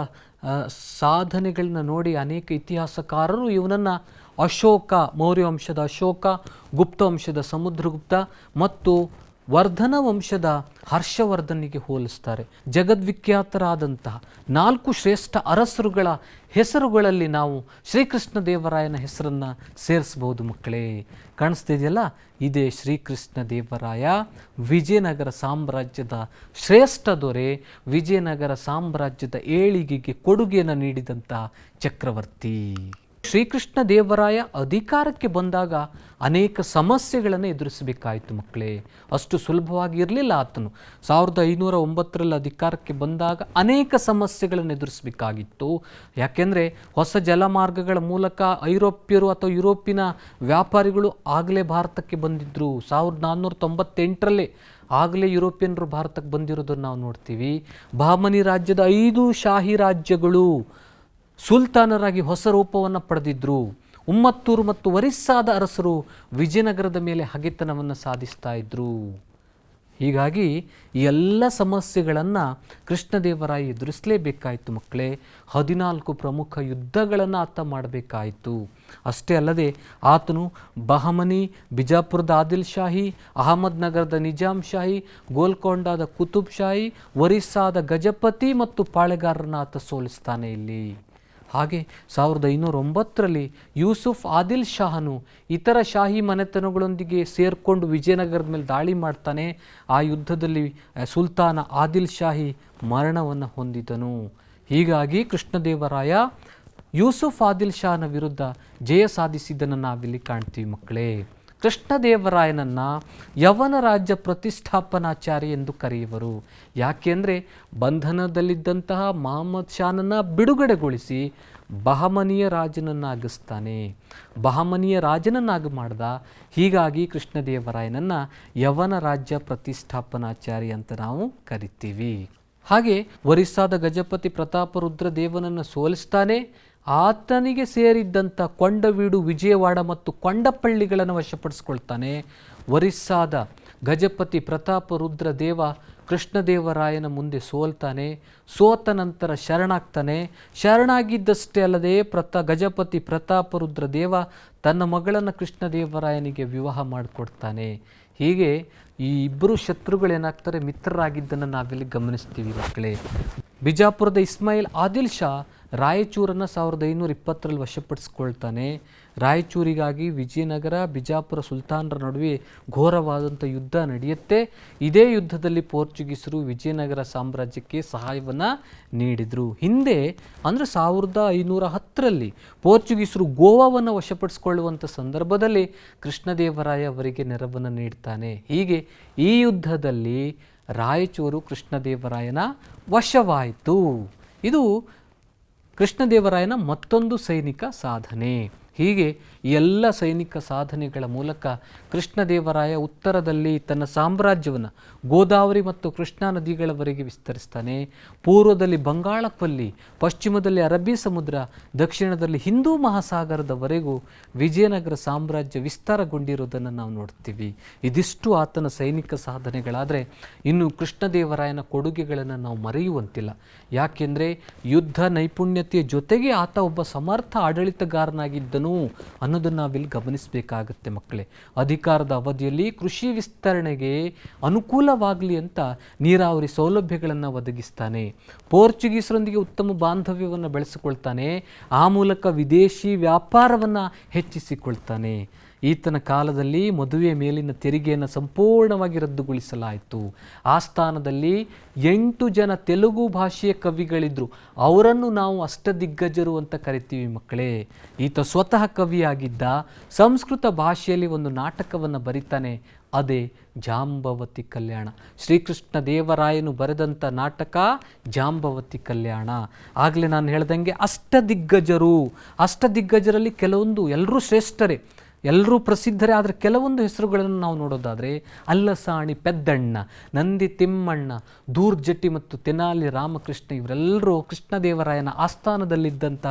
ಸಾಧನೆಗಳನ್ನ ನೋಡಿ ಅನೇಕ ಇತಿಹಾಸಕಾರರು ಇವನನ್ನು ಅಶೋಕ, ಮೌರ್ಯ ವಂಶದ ಅಶೋಕ, ಗುಪ್ತ ವಂಶದ ಸಮುದ್ರಗುಪ್ತ ಮತ್ತು ವರ್ಧನ ವಂಶದ ಹರ್ಷವರ್ಧನಿಗೆ ಹೋಲಿಸ್ತಾರೆ. ಜಗದ್ವಿಖ್ಯಾತರಾದಂತಹ 4 ಶ್ರೇಷ್ಠ ಅರಸರುಗಳ ಹೆಸರುಗಳಲ್ಲಿ ನಾವು ಶ್ರೀಕೃಷ್ಣ ದೇವರಾಯನ ಹೆಸರನ್ನು ಸೇರಿಸ್ಬೋದು ಮಕ್ಕಳೇ. ಕಾಣಿಸ್ತಿದೆಯಲ್ಲ, ಇದೇ ಶ್ರೀಕೃಷ್ಣ ದೇವರಾಯ ವಿಜಯನಗರ ಸಾಮ್ರಾಜ್ಯದ ಶ್ರೇಷ್ಠ ದೊರೆ, ವಿಜಯನಗರ ಸಾಮ್ರಾಜ್ಯದ ಏಳಿಗೆಗೆ ಕೊಡುಗೆಯನ್ನು ನೀಡಿದಂಥ ಚಕ್ರವರ್ತಿ. ಶ್ರೀಕೃಷ್ಣ ದೇವರಾಯ ಅಧಿಕಾರಕ್ಕೆ ಬಂದಾಗ ಅನೇಕ ಸಮಸ್ಯೆಗಳನ್ನು ಎದುರಿಸಬೇಕಾಯಿತು ಮಕ್ಕಳೇ. ಅಷ್ಟು ಸುಲಭವಾಗಿ ಇರಲಿಲ್ಲ ಆತನು. 1509ರಲ್ಲಿ ಅಧಿಕಾರಕ್ಕೆ ಬಂದಾಗ ಅನೇಕ ಸಮಸ್ಯೆಗಳನ್ನು ಎದುರಿಸಬೇಕಾಗಿತ್ತು. ಯಾಕೆಂದರೆ ಹೊಸ ಜಲಮಾರ್ಗಗಳ ಮೂಲಕ ಐರೋಪ್ಯರು ಅಥವಾ ಯುರೋಪಿನ ವ್ಯಾಪಾರಿಗಳು ಆಗಲೇ ಭಾರತಕ್ಕೆ ಬಂದಿದ್ದರು. 1498ರಲ್ಲೇ ಆಗಲೇ ಯುರೋಪಿಯನ್ರು ಭಾರತಕ್ಕೆ ಬಂದಿರೋದನ್ನು ನಾವು ನೋಡ್ತೀವಿ. ಬಹಮನಿ ರಾಜ್ಯದ 5 ಶಾಹಿ ರಾಜ್ಯಗಳು ಸುಲ್ತಾನರಾಗಿ ಹೊಸ ರೂಪವನ್ನು ಪಡೆದಿದ್ದರು. ಉಮ್ಮತ್ತೂರು ಮತ್ತು ಒರಿಸ್ಸಾದ ಅರಸರು ವಿಜಯನಗರದ ಮೇಲೆ ಹಗೆತನವನ್ನು ಸಾಧಿಸ್ತಾ ಇದ್ದರು. ಹೀಗಾಗಿ ಈ ಎಲ್ಲ ಸಮಸ್ಯೆಗಳನ್ನು ಕೃಷ್ಣದೇವರಾಯ ಎದುರಿಸಲೇಬೇಕಾಯಿತು ಮಕ್ಕಳೇ. 14 ಪ್ರಮುಖ ಯುದ್ಧಗಳನ್ನು ಆತ ಮಾಡಬೇಕಾಯಿತು. ಅಷ್ಟೇ ಅಲ್ಲದೆ ಆತನು ಬಹಮನಿ, ಬಿಜಾಪುರದ ಆದಿಲ್ ಶಾಹಿ, ಅಹಮದ್ ನಗರದ ನಿಜಾಮ್ ಶಾಹಿ, ಗೋಲ್ಕೊಂಡಾದ ಕುತುಬ್ ಶಾಹಿ, ಒರಿಸ್ಸಾದ ಗಜಪತಿ ಮತ್ತು ಪಾಳೆಗಾರರನ್ನು ಆತ ಸೋಲಿಸ್ತಾನೆ ಇಲ್ಲಿ. ಹಾಗೆ 1509ರಲ್ಲಿ ಯೂಸುಫ್ ಆದಿಲ್ ಶಾಹನು ಇತರ ಶಾಹಿ ಮನೆತನಗಳೊಂದಿಗೆ ಸೇರಿಕೊಂಡು ವಿಜಯನಗರದ ಮೇಲೆ ದಾಳಿ ಮಾಡ್ತಾನೆ. ಆ ಯುದ್ಧದಲ್ಲಿ ಸುಲ್ತಾನ ಆದಿಲ್ ಶಾಹಿ ಮರಣವನ್ನು ಹೊಂದಿದನು. ಹೀಗಾಗಿ ಕೃಷ್ಣದೇವರಾಯ ಯೂಸುಫ್ ಆದಿಲ್ ಶಾಹನ ವಿರುದ್ಧ ಜಯ ಸಾಧಿಸಿದ್ದನ್ನು ನಾವಿಲ್ಲಿ ಕಾಣ್ತೀವಿ ಮಕ್ಕಳೇ. ಕೃಷ್ಣದೇವರಾಯನನ್ನು ಯವನ ರಾಜ್ಯ ಪ್ರತಿಷ್ಠಾಪನಾಚಾರ್ಯ ಎಂದು ಕರೆಯುವರು. ಯಾಕೆಂದರೆ ಬಂಧನದಲ್ಲಿದ್ದಂತಹ ಮಹಮ್ಮದ್ ಶಾನನ್ನು ಬಿಡುಗಡೆಗೊಳಿಸಿ ಬಹಮನಿಯ ರಾಜನನ್ನಾಗಿಸ್ತಾನೆ. ಬಹಮನಿಯ ರಾಜನನ್ನಾಗಿ ಮಾಡ್ದ. ಹೀಗಾಗಿ ಕೃಷ್ಣದೇವರಾಯನನ್ನು ಯವನ ರಾಜ್ಯ ಪ್ರತಿಷ್ಠಾಪನಾಚಾರ್ಯ ಅಂತ ನಾವು ಕರಿತೀವಿ. ಹಾಗೆ ಒರಿಸ್ಸಾದ ಗಜಪತಿ ಪ್ರತಾಪರುದ್ರ ದೇವನನ್ನು ಸೋಲಿಸ್ತಾನೆ. ಆತನಿಗೆ ಸೇರಿದ್ದಂಥ ಕೊಂಡವೀಡು, ವಿಜಯವಾಡ ಮತ್ತು ಕೊಂಡಪಳ್ಳಿಗಳನ್ನು ವಶಪಡಿಸ್ಕೊಳ್ತಾನೆ. ಒರಿಸ್ಸಾದ ಗಜಪತಿ ಪ್ರತಾಪರುದ್ರ ದೇವ ಕೃಷ್ಣದೇವರಾಯನ ಮುಂದೆ ಸೋಲ್ತಾನೆ. ಸೋತ ನಂತರ ಶರಣಾಗ್ತಾನೆ. ಶರಣಾಗಿದ್ದಷ್ಟೇ ಅಲ್ಲದೆ ಗಜಪತಿ ಪ್ರತಾಪರುದ್ರ ದೇವ ತನ್ನ ಮಗಳನ್ನು ಕೃಷ್ಣದೇವರಾಯನಿಗೆ ವಿವಾಹ ಮಾಡಿಕೊಡ್ತಾನೆ. ಹೀಗೆ ಈ ಇಬ್ಬರು ಶತ್ರುಗಳೇನಾಗ್ತಾರೆ, ಮಿತ್ರರಾಗಿದ್ದನ್ನು ನಾವಿಲ್ಲಿ ಗಮನಿಸ್ತೀವಿ ಮಕ್ಕಳೇ. ಬಿಜಾಪುರದ ಇಸ್ಮಾಯಿಲ್ ಆದಿಲ್ ಶಾ ರಾಯಚೂರನ್ನು 1520ರಲ್ಲಿ ವಶಪಡಿಸ್ಕೊಳ್ತಾನೆ. ರಾಯಚೂರಿಗಾಗಿ ವಿಜಯನಗರ ಬಿಜಾಪುರ ಸುಲ್ತಾನರ ನಡುವೆ ಘೋರವಾದಂಥ ಯುದ್ಧ ನಡೆಯುತ್ತೆ. ಇದೇ ಯುದ್ಧದಲ್ಲಿ ಪೋರ್ಚುಗೀಸರು ವಿಜಯನಗರ ಸಾಮ್ರಾಜ್ಯಕ್ಕೆ ಸಹಾಯವನ್ನು ನೀಡಿದರು. ಹಿಂದೆ ಅಂದರೆ 1510ರಲ್ಲಿ ಪೋರ್ಚುಗೀಸರು ಗೋವಾವನ್ನು ವಶಪಡಿಸಿಕೊಳ್ಳುವಂಥ ಸಂದರ್ಭದಲ್ಲಿ ಕೃಷ್ಣದೇವರಾಯ ಅವರಿಗೆ ನೆರವನ್ನು ನೀಡ್ತಾನೆ. ಹೀಗೆ ಈ ಯುದ್ಧದಲ್ಲಿ ರಾಯಚೂರು ಕೃಷ್ಣದೇವರಾಯನ ವಶವಾಯಿತು. ಇದು ಕೃಷ್ಣದೇವರಾಯನ ಮತ್ತೊಂದು ಸೈನಿಕ ಸಾಧನೆ. ಹೀಗೆ ಎಲ್ಲ ಸೈನಿಕ ಸಾಧನೆಗಳ ಮೂಲಕ ಕೃಷ್ಣದೇವರಾಯ ಉತ್ತರದಲ್ಲಿ ತನ್ನ ಸಾಮ್ರಾಜ್ಯವನ್ನು ಗೋದಾವರಿ ಮತ್ತು ಕೃಷ್ಣಾ ನದಿಗಳವರೆಗೆ ವಿಸ್ತರಿಸ್ತಾನೆ. ಪೂರ್ವದಲ್ಲಿ ಬಂಗಾಳಕೊಲ್ಲಿ, ಪಶ್ಚಿಮದಲ್ಲಿ ಅರಬ್ಬಿ ಸಮುದ್ರ, ದಕ್ಷಿಣದಲ್ಲಿ ಹಿಂದೂ ಮಹಾಸಾಗರದವರೆಗೂ ವಿಜಯನಗರ ಸಾಮ್ರಾಜ್ಯ ವಿಸ್ತಾರಗೊಂಡಿರುವುದನ್ನು ನಾವು ನೋಡ್ತೀವಿ. ಇದಿಷ್ಟು ಆತನ ಸೈನಿಕ ಸಾಧನೆಗಳಾದರೆ ಇನ್ನು ಕೃಷ್ಣದೇವರಾಯನ ಕೊಡುಗೆಗಳನ್ನು ನಾವು ಮರೆಯುವಂತಿಲ್ಲ. ಯಾಕೆಂದರೆ ಯುದ್ಧ ನೈಪುಣ್ಯತೆಯ ಜೊತೆಗೆ ಆತ ಒಬ್ಬ ಸಮರ್ಥ ಆಡಳಿತಗಾರನಾಗಿದ್ದನು ಅನ್ನೋದನ್ನು ನಾವಿಲ್ಲಿ ಗಮನಿಸಬೇಕಾಗತ್ತೆ ಮಕ್ಕಳೇ. ಅಧಿಕಾರದ ಅವಧಿಯಲ್ಲಿ ಕೃಷಿ ವಿಸ್ತರಣೆಗೆ ಅನುಕೂಲವಾಗಲಿ ಅಂತ ನೀರಾವರಿ ಸೌಲಭ್ಯಗಳನ್ನು ಒದಗಿಸ್ತಾನೆ. ಪೋರ್ಚುಗೀಸರೊಂದಿಗೆ ಉತ್ತಮ ಬಾಂಧವ್ಯವನ್ನು ಬೆಳೆಸಿಕೊಳ್ತಾನೆ. ಆ ಮೂಲಕ ವಿದೇಶಿ ವ್ಯಾಪಾರವನ್ನು ಹೆಚ್ಚಿಸಿಕೊಳ್ತಾನೆ. ಈತನ ಕಾಲದಲ್ಲಿ ಮದುವೆ ಮೇಲಿನ ತೆರಿಗೆಯನ್ನು ಸಂಪೂರ್ಣವಾಗಿ ರದ್ದುಗೊಳಿಸಲಾಯಿತು. ಆ ಸ್ಥಾನದಲ್ಲಿ 8 ಜನ ತೆಲುಗು ಭಾಷೆಯ ಕವಿಗಳಿದ್ರು. ಅವರನ್ನು ನಾವು ಅಷ್ಟದಿಗ್ಗಜರು ಅಂತ ಕರಿತೀವಿ ಮಕ್ಕಳೇ. ಈತ ಸ್ವತಃ ಕವಿಯಾಗಿದ್ದ. ಸಂಸ್ಕೃತ ಭಾಷೆಯಲ್ಲಿ ಒಂದು ನಾಟಕವನ್ನು ಬರೀತಾನೆ. ಅದೇ ಜಾಂಬವತಿ ಕಲ್ಯಾಣ. ಶ್ರೀಕೃಷ್ಣ ದೇವರಾಯನು ಬರೆದಂಥ ನಾಟಕ ಜಾಂಬವತಿ ಕಲ್ಯಾಣ. ಆಗಲೇ ನಾನು ಹೇಳ್ದಂಗೆ ಅಷ್ಟದಿಗ್ಗಜರಲ್ಲಿ ಕೆಲವೊಂದು ಎಲ್ಲರೂ ಶ್ರೇಷ್ಠರೇ, ಎಲ್ಲರೂ ಪ್ರಸಿದ್ಧರೇ. ಆದರೆ ಕೆಲವೊಂದು ಹೆಸರುಗಳನ್ನು ನಾವು ನೋಡೋದಾದರೆ ಅಲ್ಲಸಾಣಿ ಪೆದ್ದಣ್ಣ, ನಂದಿ ತಿಮ್ಮಣ್ಣ, ದೂರ್ಜಟಿ ಮತ್ತು ತೆನಾಲಿ ರಾಮಕೃಷ್ಣ ಇವರೆಲ್ಲರೂ ಕೃಷ್ಣದೇವರಾಯನ ಆಸ್ಥಾನದಲ್ಲಿದ್ದಂಥ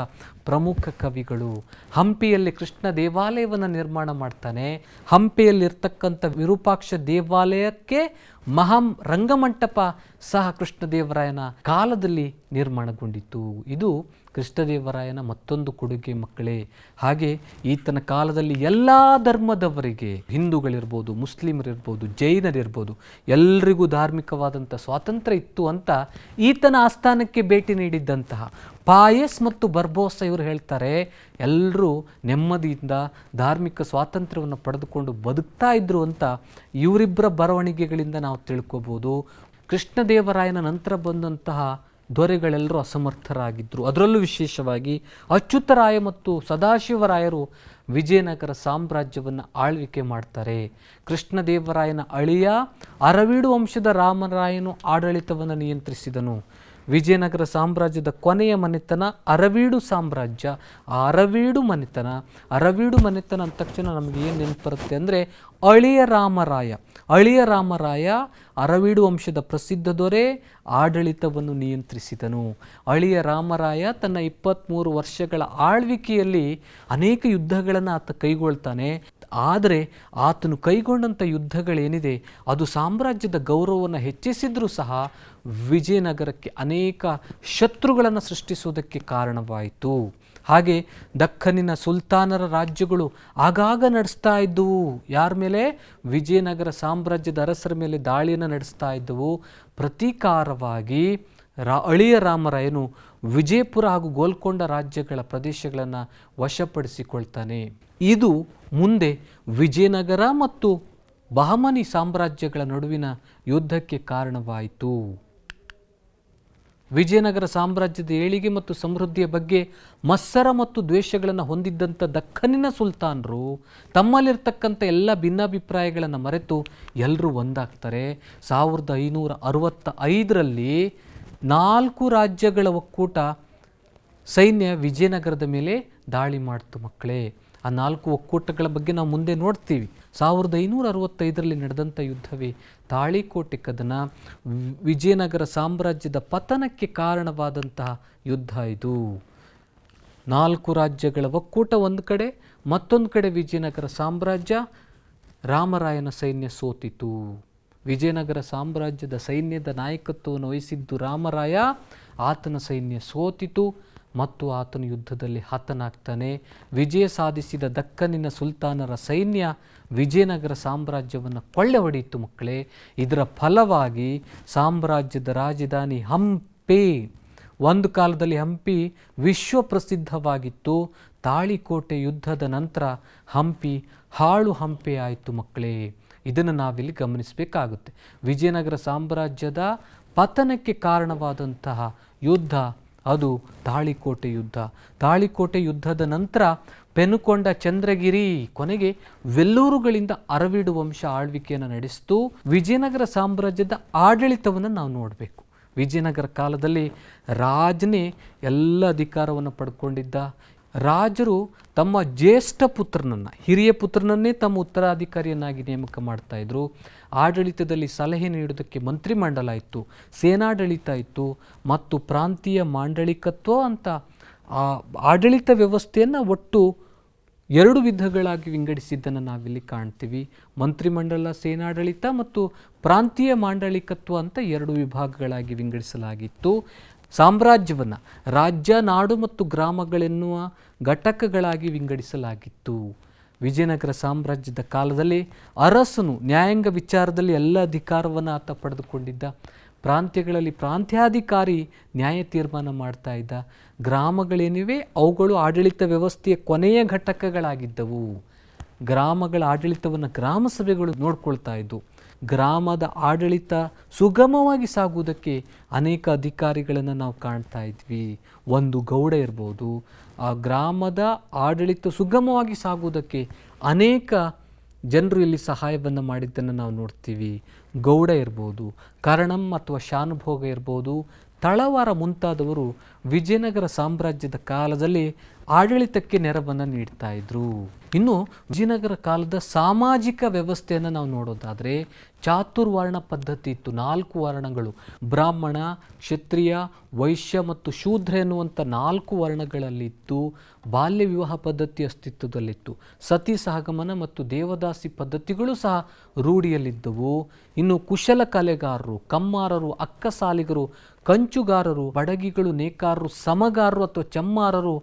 ಪ್ರಮುಖ ಕವಿಗಳು. ಹಂಪಿಯಲ್ಲಿ ಕೃಷ್ಣ ದೇವಾಲಯವನ್ನು ನಿರ್ಮಾಣ ಮಾಡ್ತಾನೆ. ಹಂಪಿಯಲ್ಲಿರ್ತಕ್ಕಂಥ ವಿರೂಪಾಕ್ಷ ದೇವಾಲಯಕ್ಕೆ ರಂಗಮಂಟಪ ಸಹ ಕೃಷ್ಣದೇವರಾಯನ ಕಾಲದಲ್ಲಿ ನಿರ್ಮಾಣಗೊಂಡಿತು. ಇದು ಕೃಷ್ಣದೇವರಾಯನ ಮತ್ತೊಂದು ಕೊಡುಗೆ ಮಕ್ಕಳೇ. ಹಾಗೆ ಈತನ ಕಾಲದಲ್ಲಿ ಎಲ್ಲ ಧರ್ಮದವರಿಗೆ, ಹಿಂದೂಗಳಿರ್ಬೋದು, ಮುಸ್ಲಿಮರಿರ್ಬೋದು, ಜೈನರಿರ್ಬೋದು, ಎಲ್ರಿಗೂ ಧಾರ್ಮಿಕವಾದಂಥ ಸ್ವಾತಂತ್ರ್ಯ ಇತ್ತು ಅಂತ ಈತನ ಆಸ್ಥಾನಕ್ಕೆ ಭೇಟಿ ನೀಡಿದ್ದಂತಹ ಪಾಯಸ್ ಮತ್ತು ಬರ್ಬೋಸ ಇವರು ಹೇಳ್ತಾರೆ, ಎಲ್ಲರೂ ನೆಮ್ಮದಿಯಿಂದ ಧಾರ್ಮಿಕ ಸ್ವಾತಂತ್ರ್ಯವನ್ನು ಪಡೆದುಕೊಂಡು ಬದುಕ್ತಾ ಇದ್ರು ಅಂತ ಇವರಿಬ್ಬರ ಬರವಣಿಗೆಗಳಿಂದ ನಾವು ತಿಳ್ಕೊಬೋದು. ಕೃಷ್ಣದೇವರಾಯನ ನಂತರ ಬಂದಂತಹ ದೊರೆಗಳೆಲ್ಲರೂ ಅಸಮರ್ಥರಾಗಿದ್ದರು. ಅದರಲ್ಲೂ ವಿಶೇಷವಾಗಿ ಅಚ್ಯುತರಾಯ ಮತ್ತು ಸದಾಶಿವರಾಯರು ವಿಜಯನಗರ ಸಾಮ್ರಾಜ್ಯವನ್ನು ಆಳ್ವಿಕೆ ಮಾಡ್ತಾರೆ. ಕೃಷ್ಣದೇವರಾಯನ ಅಳಿಯ ಅರವೀಡು ವಂಶದ ರಾಮರಾಯನು ಆಡಳಿತವನ್ನು ನಿಯಂತ್ರಿಸಿದನು. ವಿಜಯನಗರ ಸಾಮ್ರಾಜ್ಯದ ಕೊನೆಯ ಮನೆತನ ಅರವೀಡು ಸಾಮ್ರಾಜ್ಯ. ಆ ಅರವೀಡು ಮನೆತನ ಅಂದ ತಕ್ಷಣ ನಮಗೆ ಏನು ನೆನಪು ಬರುತ್ತೆ ಅಂದರೆ ಅಳಿಯ ರಾಮರಾಯ ಅರವೀಡು ವಂಶದ ಪ್ರಸಿದ್ಧ ದೊರೆ, ಆಡಳಿತವನ್ನು ನಿಯಂತ್ರಿಸಿದನು. ಅಳಿಯ ರಾಮರಾಯ ತನ್ನ 23 ವರ್ಷಗಳ ಆಳ್ವಿಕೆಯಲ್ಲಿ ಅನೇಕ ಯುದ್ಧಗಳನ್ನು ಆತ ಕೈಗೊಳ್ತಾನೆ. ಆದರೆ ಆತನು ಕೈಗೊಂಡಂಥ ಯುದ್ಧಗಳೇನಿದೆ ಅದು ಸಾಮ್ರಾಜ್ಯದ ಗೌರವವನ್ನು ಹೆಚ್ಚಿಸಿದ್ರೂ ಸಹ ವಿಜಯನಗರಕ್ಕೆ ಅನೇಕ ಶತ್ರುಗಳನ್ನು ಸೃಷ್ಟಿಸುವುದಕ್ಕೆ ಕಾರಣವಾಯಿತು. ಹಾಗೆ ದಖ್ಖನಿನ ಸುಲ್ತಾನರ ರಾಜ್ಯಗಳು ಆಗಾಗ ನಡೆಸ್ತಾ ಇದ್ದವು. ಯಾರ ಮೇಲೆ? ವಿಜಯನಗರ ಸಾಮ್ರಾಜ್ಯದ ಅರಸರ ಮೇಲೆ ದಾಳಿಯನ್ನು ನಡೆಸ್ತಾ ಇದ್ದವು. ಪ್ರತೀಕಾರವಾಗಿ ಅಳಿಯ ರಾಮರಾಯನು ವಿಜಯಪುರ ಹಾಗೂ ಗೋಲ್ಕೊಂಡ ರಾಜ್ಯಗಳ ಪ್ರದೇಶಗಳನ್ನು ವಶಪಡಿಸಿಕೊಳ್ತಾನೆ. ಇದು ಮುಂದೆ ವಿಜಯನಗರ ಮತ್ತು ಬಹಮನಿ ಸಾಮ್ರಾಜ್ಯಗಳ ನಡುವಿನ ಯುದ್ಧಕ್ಕೆ ಕಾರಣವಾಯಿತು. ವಿಜಯನಗರ ಸಾಮ್ರಾಜ್ಯದ ಏಳಿಗೆ ಮತ್ತು ಸಮೃದ್ಧಿಯ ಬಗ್ಗೆ ಮತ್ಸರ ಮತ್ತು ದ್ವೇಷಗಳನ್ನು ಹೊಂದಿದ್ದಂಥ ದಖ್ಖನಿನ ಸುಲ್ತಾನರು ತಮ್ಮಲ್ಲಿರ್ತಕ್ಕಂಥ ಎಲ್ಲ ಭಿನ್ನಾಭಿಪ್ರಾಯಗಳನ್ನು ಮರೆತು ಎಲ್ಲರೂ ಒಂದಾಗ್ತಾರೆ. 1565ರಲ್ಲಿ 4 ರಾಜ್ಯಗಳ ಒಕ್ಕೂಟ ಸೈನ್ಯ ವಿಜಯನಗರದ ಮೇಲೆ ದಾಳಿ ಮಾಡ್ತು ಮಕ್ಕಳೇ. ಆ 4 ಒಕ್ಕೂಟಗಳ ಬಗ್ಗೆ ನಾವು ಮುಂದೆ ನೋಡ್ತೀವಿ. 1565ರಲ್ಲಿ ನಡೆದಂಥ ಯುದ್ಧವೇ ತಾಳಿಕೋಟೆ ಕದನ. ವಿಜಯನಗರ ಸಾಮ್ರಾಜ್ಯದ ಪತನಕ್ಕೆ ಕಾರಣವಾದಂತಹ ಯುದ್ಧ ಇದು. 4 ರಾಜ್ಯಗಳ ಒಕ್ಕೂಟ ಒಂದು ಕಡೆ, ಮತ್ತೊಂದು ಕಡೆ ವಿಜಯನಗರ ಸಾಮ್ರಾಜ್ಯ. ರಾಮರಾಯನ ಸೈನ್ಯ ಸೋತಿತು. ವಿಜಯನಗರ ಸಾಮ್ರಾಜ್ಯದ ಸೈನ್ಯದ ನಾಯಕತ್ವವನ್ನು ವಹಿಸಿದ್ದು ರಾಮರಾಯ. ಆತನ ಸೈನ್ಯ ಸೋತಿತು ಮತ್ತು ಆತನು ಯುದ್ಧದಲ್ಲಿ ಹತನಾಗ್ತಾನೆ. ವಿಜಯ ಸಾಧಿಸಿದ ದಖ್ಖನಿನ ಸುಲ್ತಾನರ ಸೈನ್ಯ ವಿಜಯನಗರ ಸಾಮ್ರಾಜ್ಯವನ್ನು ಕೊಳ್ಳೆ ಹೊಡೆಯಿತು ಮಕ್ಕಳೇ. ಇದರ ಫಲವಾಗಿ ಸಾಮ್ರಾಜ್ಯದ ರಾಜಧಾನಿ ಹಂಪಿ ಒಂದು ಕಾಲದಲ್ಲಿ ಹಂಪಿ ವಿಶ್ವ ಪ್ರಸಿದ್ಧವಾಗಿತ್ತು. ತಾಳಿಕೋಟೆ ಯುದ್ಧದ ನಂತರ ಹಂಪಿ ಹಾಳು ಹಂಪೆ ಆಯಿತು ಮಕ್ಕಳೇ. ಇದನ್ನು ನಾವಿಲ್ಲಿ ಗಮನಿಸಬೇಕಾಗುತ್ತೆ. ವಿಜಯನಗರ ಸಾಮ್ರಾಜ್ಯದ ಪತನಕ್ಕೆ ಕಾರಣವಾದಂತಹ ಯುದ್ಧ ಅದು ತಾಳಿಕೋಟೆ ಯುದ್ಧ. ತಾಳಿಕೋಟೆ ಯುದ್ಧದ ನಂತರ ಪೆನುಕೊಂಡ, ಚಂದ್ರಗಿರಿ, ಕೊನೆಗೆ ವೆಲ್ಲೂರುಗಳಿಂದ ಅರವೀಡು ವಂಶ ಆಳ್ವಿಕೆಯನ್ನು ನಡೆಸಿತು. ವಿಜಯನಗರ ಸಾಮ್ರಾಜ್ಯದ ಆಡಳಿತವನ್ನು ನಾವು ನೋಡಬೇಕು. ವಿಜಯನಗರ ಕಾಲದಲ್ಲಿ ರಾಜನೇ ಎಲ್ಲ ಅಧಿಕಾರವನ್ನು ಪಡ್ಕೊಂಡಿದ್ದ. ರಾಜರು ತಮ್ಮ ಜ್ಯೇಷ್ಠ ಪುತ್ರನನ್ನು, ಹಿರಿಯ ಪುತ್ರನನ್ನೇ ತಮ್ಮ ಉತ್ತರಾಧಿಕಾರಿಯನ್ನಾಗಿ ನೇಮಕ ಮಾಡ್ತಾ ಇದ್ರು. ಆಡಳಿತದಲ್ಲಿ ಸಲಹೆ ನೀಡೋದಕ್ಕೆ ಮಂತ್ರಿಮಂಡಲ ಇತ್ತು, ಸೇನಾಡಳಿತ ಇತ್ತು ಮತ್ತು ಪ್ರಾಂತೀಯ ಮಾಂಡಳಿಕತ್ವ ಅಂತ ಆಡಳಿತ ವ್ಯವಸ್ಥೆಯನ್ನು ಒಟ್ಟು 2 ವಿಧಗಳಾಗಿ ವಿಂಗಡಿಸಿದ್ದನ್ನು ನಾವಿಲ್ಲಿ ಕಾಣ್ತೀವಿ. ಮಂತ್ರಿಮಂಡಲ, ಸೇನಾಡಳಿತ ಮತ್ತು ಪ್ರಾಂತೀಯ ಮಾಂಡಳಿಕತ್ವ ಅಂತ 2 ವಿಭಾಗಗಳಾಗಿ ವಿಂಗಡಿಸಲಾಗಿತ್ತು. ಸಾಮ್ರಾಜ್ಯವನ್ನು ರಾಜ್ಯ, ನಾಡು ಮತ್ತು ಗ್ರಾಮಗಳೆನ್ನುವ ಘಟಕಗಳಾಗಿ ವಿಂಗಡಿಸಲಾಗಿತ್ತು. ವಿಜಯನಗರ ಸಾಮ್ರಾಜ್ಯದ ಕಾಲದಲ್ಲಿ ಅರಸನು ನ್ಯಾಯಾಂಗ ವಿಚಾರದಲ್ಲಿ ಎಲ್ಲ ಅಧಿಕಾರವನ್ನು ಆತ ಪಡೆದುಕೊಂಡಿದ್ದ. ಪ್ರಾಂತ್ಯಗಳಲ್ಲಿ ಪ್ರಾಂತ್ಯಾಧಿಕಾರಿ ನ್ಯಾಯ ತೀರ್ಮಾನ ಮಾಡ್ತಾ ಇದ್ದ. ಗ್ರಾಮಗಳೇನಿವೆ ಅವುಗಳು ಆಡಳಿತ ವ್ಯವಸ್ಥೆಯ ಕೊನೆಯ ಘಟಕಗಳಾಗಿದ್ದವು. ಗ್ರಾಮಗಳ ಆಡಳಿತವನ್ನು ಗ್ರಾಮ ಸಭೆಗಳು ನೋಡ್ಕೊಳ್ತಾ ಇದ್ದವು. ಗ್ರಾಮದ ಆಡಳಿತ ಸುಗಮವಾಗಿ ಸಾಗುವುದಕ್ಕೆ ಅನೇಕ ಅಧಿಕಾರಿಗಳನ್ನು ನಾವು ಕಾಣ್ತಾ ಇದ್ವಿ. ಒಂದು ಗೌಡ ಇರ್ಬೋದು. ಆ ಗ್ರಾಮದ ಆಡಳಿತ ಸುಗಮವಾಗಿ ಸಾಗುವುದಕ್ಕೆ ಅನೇಕ ಜನರು ಇಲ್ಲಿ ಸಹಾಯವನ್ನು ಮಾಡಿದ್ದನ್ನು ನಾವು ನೋಡ್ತೀವಿ. ಗೌಡ ಇರ್ಬೋದು, ಕರಣಂ ಅಥವಾ ಶಾನುಭೋಗ ಇರ್ಬೋದು, ತಳವಾರ ಮುಂತಾದವರು ವಿಜಯನಗರ ಸಾಮ್ರಾಜ್ಯದ ಕಾಲದಲ್ಲಿ ಆಡಳಿತಕ್ಕೆ ನೆರವನ್ನು ನೀಡ್ತಾ ಇದ್ರು. ಇನ್ನು ವಿಜಯನಗರ ಕಾಲದ ಸಾಮಾಜಿಕ ವ್ಯವಸ್ಥೆಯನ್ನು ನಾವು ನೋಡೋದಾದರೆ ಚಾತುರ್ವರ್ಣ ಪದ್ಧತಿ ಇತ್ತು. 4 ವರ್ಣಗಳು, ಬ್ರಾಹ್ಮಣ, ಕ್ಷತ್ರಿಯ, ವೈಶ್ಯ ಮತ್ತು ಶೂದ್ರ ಎನ್ನುವಂಥ 4 ವರ್ಣಗಳಲ್ಲಿತ್ತು. ಬಾಲ್ಯ ವಿವಾಹ ಪದ್ಧತಿ ಅಸ್ತಿತ್ವದಲ್ಲಿತ್ತು. ಸತಿ ಸಹಗಮನ ಮತ್ತು ದೇವದಾಸಿ ಪದ್ಧತಿಗಳು ಸಹ ರೂಢಿಯಲ್ಲಿದ್ದವು. ಇನ್ನು ಕುಶಲ ಕಲೆಗಾರರು, ಕಮ್ಮಾರರು, ಅಕ್ಕಸಾಲಿಗರು, ಕಂಚುಗಾರರು, ಬಡಗಿಗಳು, ನೇಕಾರರು, ಸಮಗಾರರು ಅಥವಾ ಚಮ್ಮಾರರು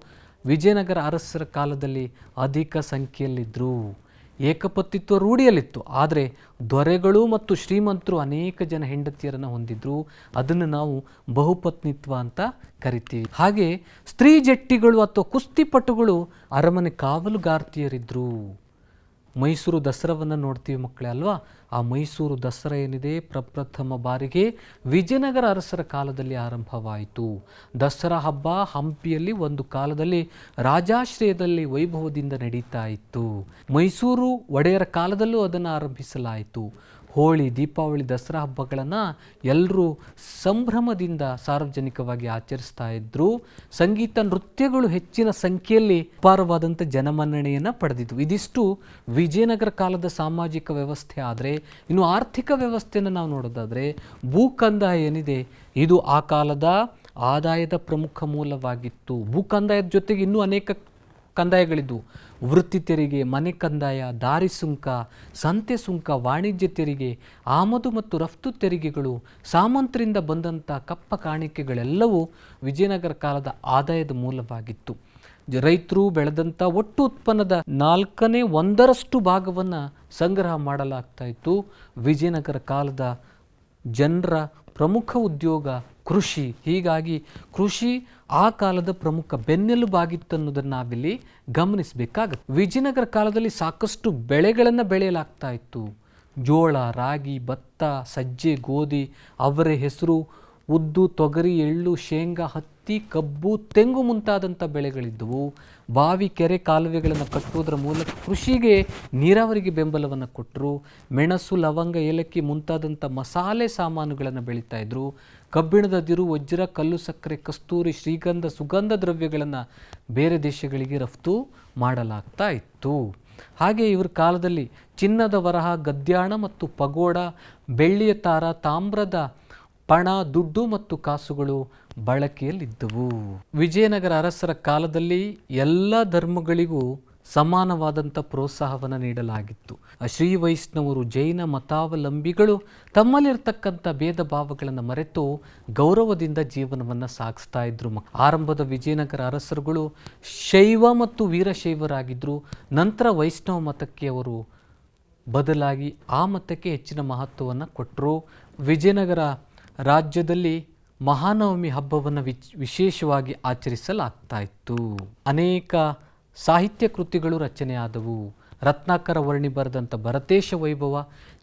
ವಿಜಯನಗರ ಅರಸರ ಕಾಲದಲ್ಲಿ ಅಧಿಕ ಸಂಖ್ಯೆಯಲ್ಲಿದ್ದರು. ಏಕಪತಿತ್ವ ರೂಢಿಯಲ್ಲಿತ್ತು. ಆದರೆ ದೊರೆಗಳು ಮತ್ತು ಶ್ರೀಮಂತರು ಅನೇಕ ಜನ ಹೆಂಡತಿಯರನ್ನು ಹೊಂದಿದ್ರು. ಅದನ್ನು ನಾವು ಬಹುಪತ್ನಿತ್ವ ಅಂತ ಕರಿತೀವಿ. ಹಾಗೆ ಸ್ತ್ರೀ ಜಟ್ಟಿಗಳು ಅಥವಾ ಕುಸ್ತಿಪಟುಗಳು ಅರಮನೆ ಕಾವಲುಗಾರ್ತಿಯರಿದ್ದರು. ಮೈಸೂರು ದಸರಾವನ್ನು ನೋಡ್ತೀವಿ ಮಕ್ಕಳೇ ಅಲ್ವಾ. ಆ ಮೈಸೂರು ದಸರಾ ಏನಿದೆ ಪ್ರಪ್ರಥಮ ಬಾರಿಗೆ ವಿಜಯನಗರ ಅರಸರ ಕಾಲದಲ್ಲಿ ಆರಂಭವಾಯಿತು. ದಸರಾ ಹಬ್ಬ ಹಂಪಿಯಲ್ಲಿ ಒಂದು ಕಾಲದಲ್ಲಿ ರಾಜಾಶ್ರಯದಲ್ಲಿ ವೈಭವದಿಂದ ನಡೀತಾ ಇತ್ತು. ಮೈಸೂರು ಒಡೆಯರ ಕಾಲದಲ್ಲೂ ಅದನ್ನು ಆರಂಭಿಸಲಾಯಿತು. ಹೋಳಿ, ದೀಪಾವಳಿ, ದಸರಾ ಹಬ್ಬಗಳನ್ನು ಎಲ್ಲರೂ ಸಂಭ್ರಮದಿಂದ ಸಾರ್ವಜನಿಕವಾಗಿ ಆಚರಿಸ್ತಾ ಇದ್ದರು. ಸಂಗೀತ, ನೃತ್ಯಗಳು ಹೆಚ್ಚಿನ ಸಂಖ್ಯೆಯಲ್ಲಿ ಅಪಾರವಾದಂಥ ಜನಮನ್ನಣೆಯನ್ನು ಪಡೆದಿದ್ವು. ಇದಿಷ್ಟು ವಿಜಯನಗರ ಕಾಲದ ಸಾಮಾಜಿಕ ವ್ಯವಸ್ಥೆ. ಆದರೆ ಇನ್ನು ಆರ್ಥಿಕ ವ್ಯವಸ್ಥೆಯನ್ನು ನಾವು ನೋಡೋದಾದರೆ ಭೂಕಂದಾಯ ಏನಿದೆ ಇದು ಆ ಕಾಲದ ಆದಾಯದ ಪ್ರಮುಖ ಮೂಲವಾಗಿತ್ತು. ಭೂಕಂದಾಯದ ಜೊತೆಗೆ ಇನ್ನೂ ಅನೇಕ ಕಂದಾಯಗಳಿದ್ವು. ವೃತ್ತಿ ತೆರಿಗೆ, ಮನೆ ಕಂದಾಯ, ದಾರಿ ಸುಂಕ, ಸಂತೆ ಸುಂಕ, ವಾಣಿಜ್ಯ ತೆರಿಗೆ, ಆಮದು ಮತ್ತು ರಫ್ತು ತೆರಿಗೆಗಳು, ಸಾಮಂತರಿಂದ ಬಂದಂಥ ಕಪ್ಪ ಕಾಣಿಕೆಗಳೆಲ್ಲವೂ ವಿಜಯನಗರ ಕಾಲದ ಆದಾಯದ ಮೂಲವಾಗಿತ್ತು. ರೈತರು ಬೆಳೆದಂಥ ಒಟ್ಟು ಉತ್ಪನ್ನದ 1/4 ಭಾಗವನ್ನು ಸಂಗ್ರಹ ಮಾಡಲಾಗ್ತಾ ಇತ್ತು. ವಿಜಯನಗರ ಕಾಲದ ಜನರ ಪ್ರಮುಖ ಉದ್ಯೋಗ ಕೃಷಿ. ಹೀಗಾಗಿ ಕೃಷಿ ಆ ಕಾಲದ ಪ್ರಮುಖ ಬೆನ್ನೆಲುಬಾಗಿತ್ತನ್ನೋದನ್ನು ನಾವಿಲ್ಲಿ ಗಮನಿಸಬೇಕಾಗುತ್ತೆ. ವಿಜಯನಗರ ಕಾಲದಲ್ಲಿ ಸಾಕಷ್ಟು ಬೆಳೆಗಳನ್ನು ಬೆಳೆಯಲಾಗ್ತಾ ಇತ್ತು. ಜೋಳ, ರಾಗಿ, ಭತ್ತ, ಸಜ್ಜೆ, ಗೋಧಿ, ಅವರೆ, ಹೆಸರು, ಉದ್ದು, ತೊಗರಿ, ಎಳ್ಳು, ಶೇಂಗಾ, ಹತ್ತಿ, ಕಬ್ಬು, ತೆಂಗು ಮುಂತಾದಂಥ ಬೆಳೆಗಳಿದ್ದವು. ಬಾವಿ, ಕೆರೆ, ಕಾಲುವೆಗಳನ್ನು ಕಟ್ಟುವುದರ ಮೂಲಕ ಕೃಷಿಗೆ, ನೀರಾವರಿಗೆ ಬೆಂಬಲವನ್ನು ಕೊಟ್ಟರು. ಮೆಣಸು, ಲವಂಗ, ಏಲಕ್ಕಿ ಮುಂತಾದಂಥ ಮಸಾಲೆ ಸಾಮಾನುಗಳನ್ನು ಬೆಳೀತಾ ಇದ್ರು. ಕಬ್ಬಿಣದ ದಿರು, ವಜ್ರ, ಕಲ್ಲು ಸಕ್ಕರೆ, ಕಸ್ತೂರಿ, ಶ್ರೀಗಂಧ, ಸುಗಂಧ ದ್ರವ್ಯಗಳನ್ನು ಬೇರೆ ದೇಶಗಳಿಗೆ ರಫ್ತು ಮಾಡಲಾಗ್ತಾ ಇತ್ತು. ಹಾಗೆ ಇವರ ಕಾಲದಲ್ಲಿ ಚಿನ್ನದ ವರಹ, ಗದ್ಯಾಣ ಮತ್ತು ಪಗೋಡ, ಬೆಳ್ಳಿಯ ತಾರ, ತಾಮ್ರದ ಪಣ, ದುಡ್ಡು ಮತ್ತು ಕಾಸುಗಳು ಬಳಕೆಯಲ್ಲಿದ್ದವು. ವಿಜಯನಗರ ಅರಸರ ಕಾಲದಲ್ಲಿ ಎಲ್ಲ ಧರ್ಮಗಳಿಗೂ ಸಮಾನವಾದಂಥ ಪ್ರೋತ್ಸಾಹವನ್ನು ನೀಡಲಾಗಿತ್ತು. ಶ್ರೀ ವೈಷ್ಣವರು, ಜೈನ ಮತಾವಲಂಬಿಗಳು ತಮ್ಮಲ್ಲಿರ್ತಕ್ಕಂಥ ಭೇದ ಭಾವಗಳನ್ನು ಮರೆತು ಗೌರವದಿಂದ ಜೀವನವನ್ನು ಸಾಗಿಸ್ತಾ ಇದ್ರು. ಆರಂಭದ ವಿಜಯನಗರ ಅರಸರುಗಳು ಶೈವ ಮತ್ತು ವೀರಶೈವರಾಗಿದ್ದರು. ನಂತರ ವೈಷ್ಣವ ಮತಕ್ಕೆ ಅವರು ಬದಲಾಗಿ ಆ ಮತಕ್ಕೆ ಹೆಚ್ಚಿನ ಮಹತ್ವವನ್ನು ಕೊಟ್ಟರು. ವಿಜಯನಗರ ರಾಜ್ಯದಲ್ಲಿ ಮಹಾನವಮಿ ಹಬ್ಬವನ್ನು ವಿಶೇಷವಾಗಿ ಆಚರಿಸಲಾಗ್ತಾ ಇತ್ತು. ಅನೇಕ ಸಾಹಿತ್ಯ ಕೃತಿಗಳು ರಚನೆಯಾದವು. ರತ್ನಾಕರ ವರ್ಣಿ ಬರೆದಂಥ ಭರತೇಶ ವೈಭವ,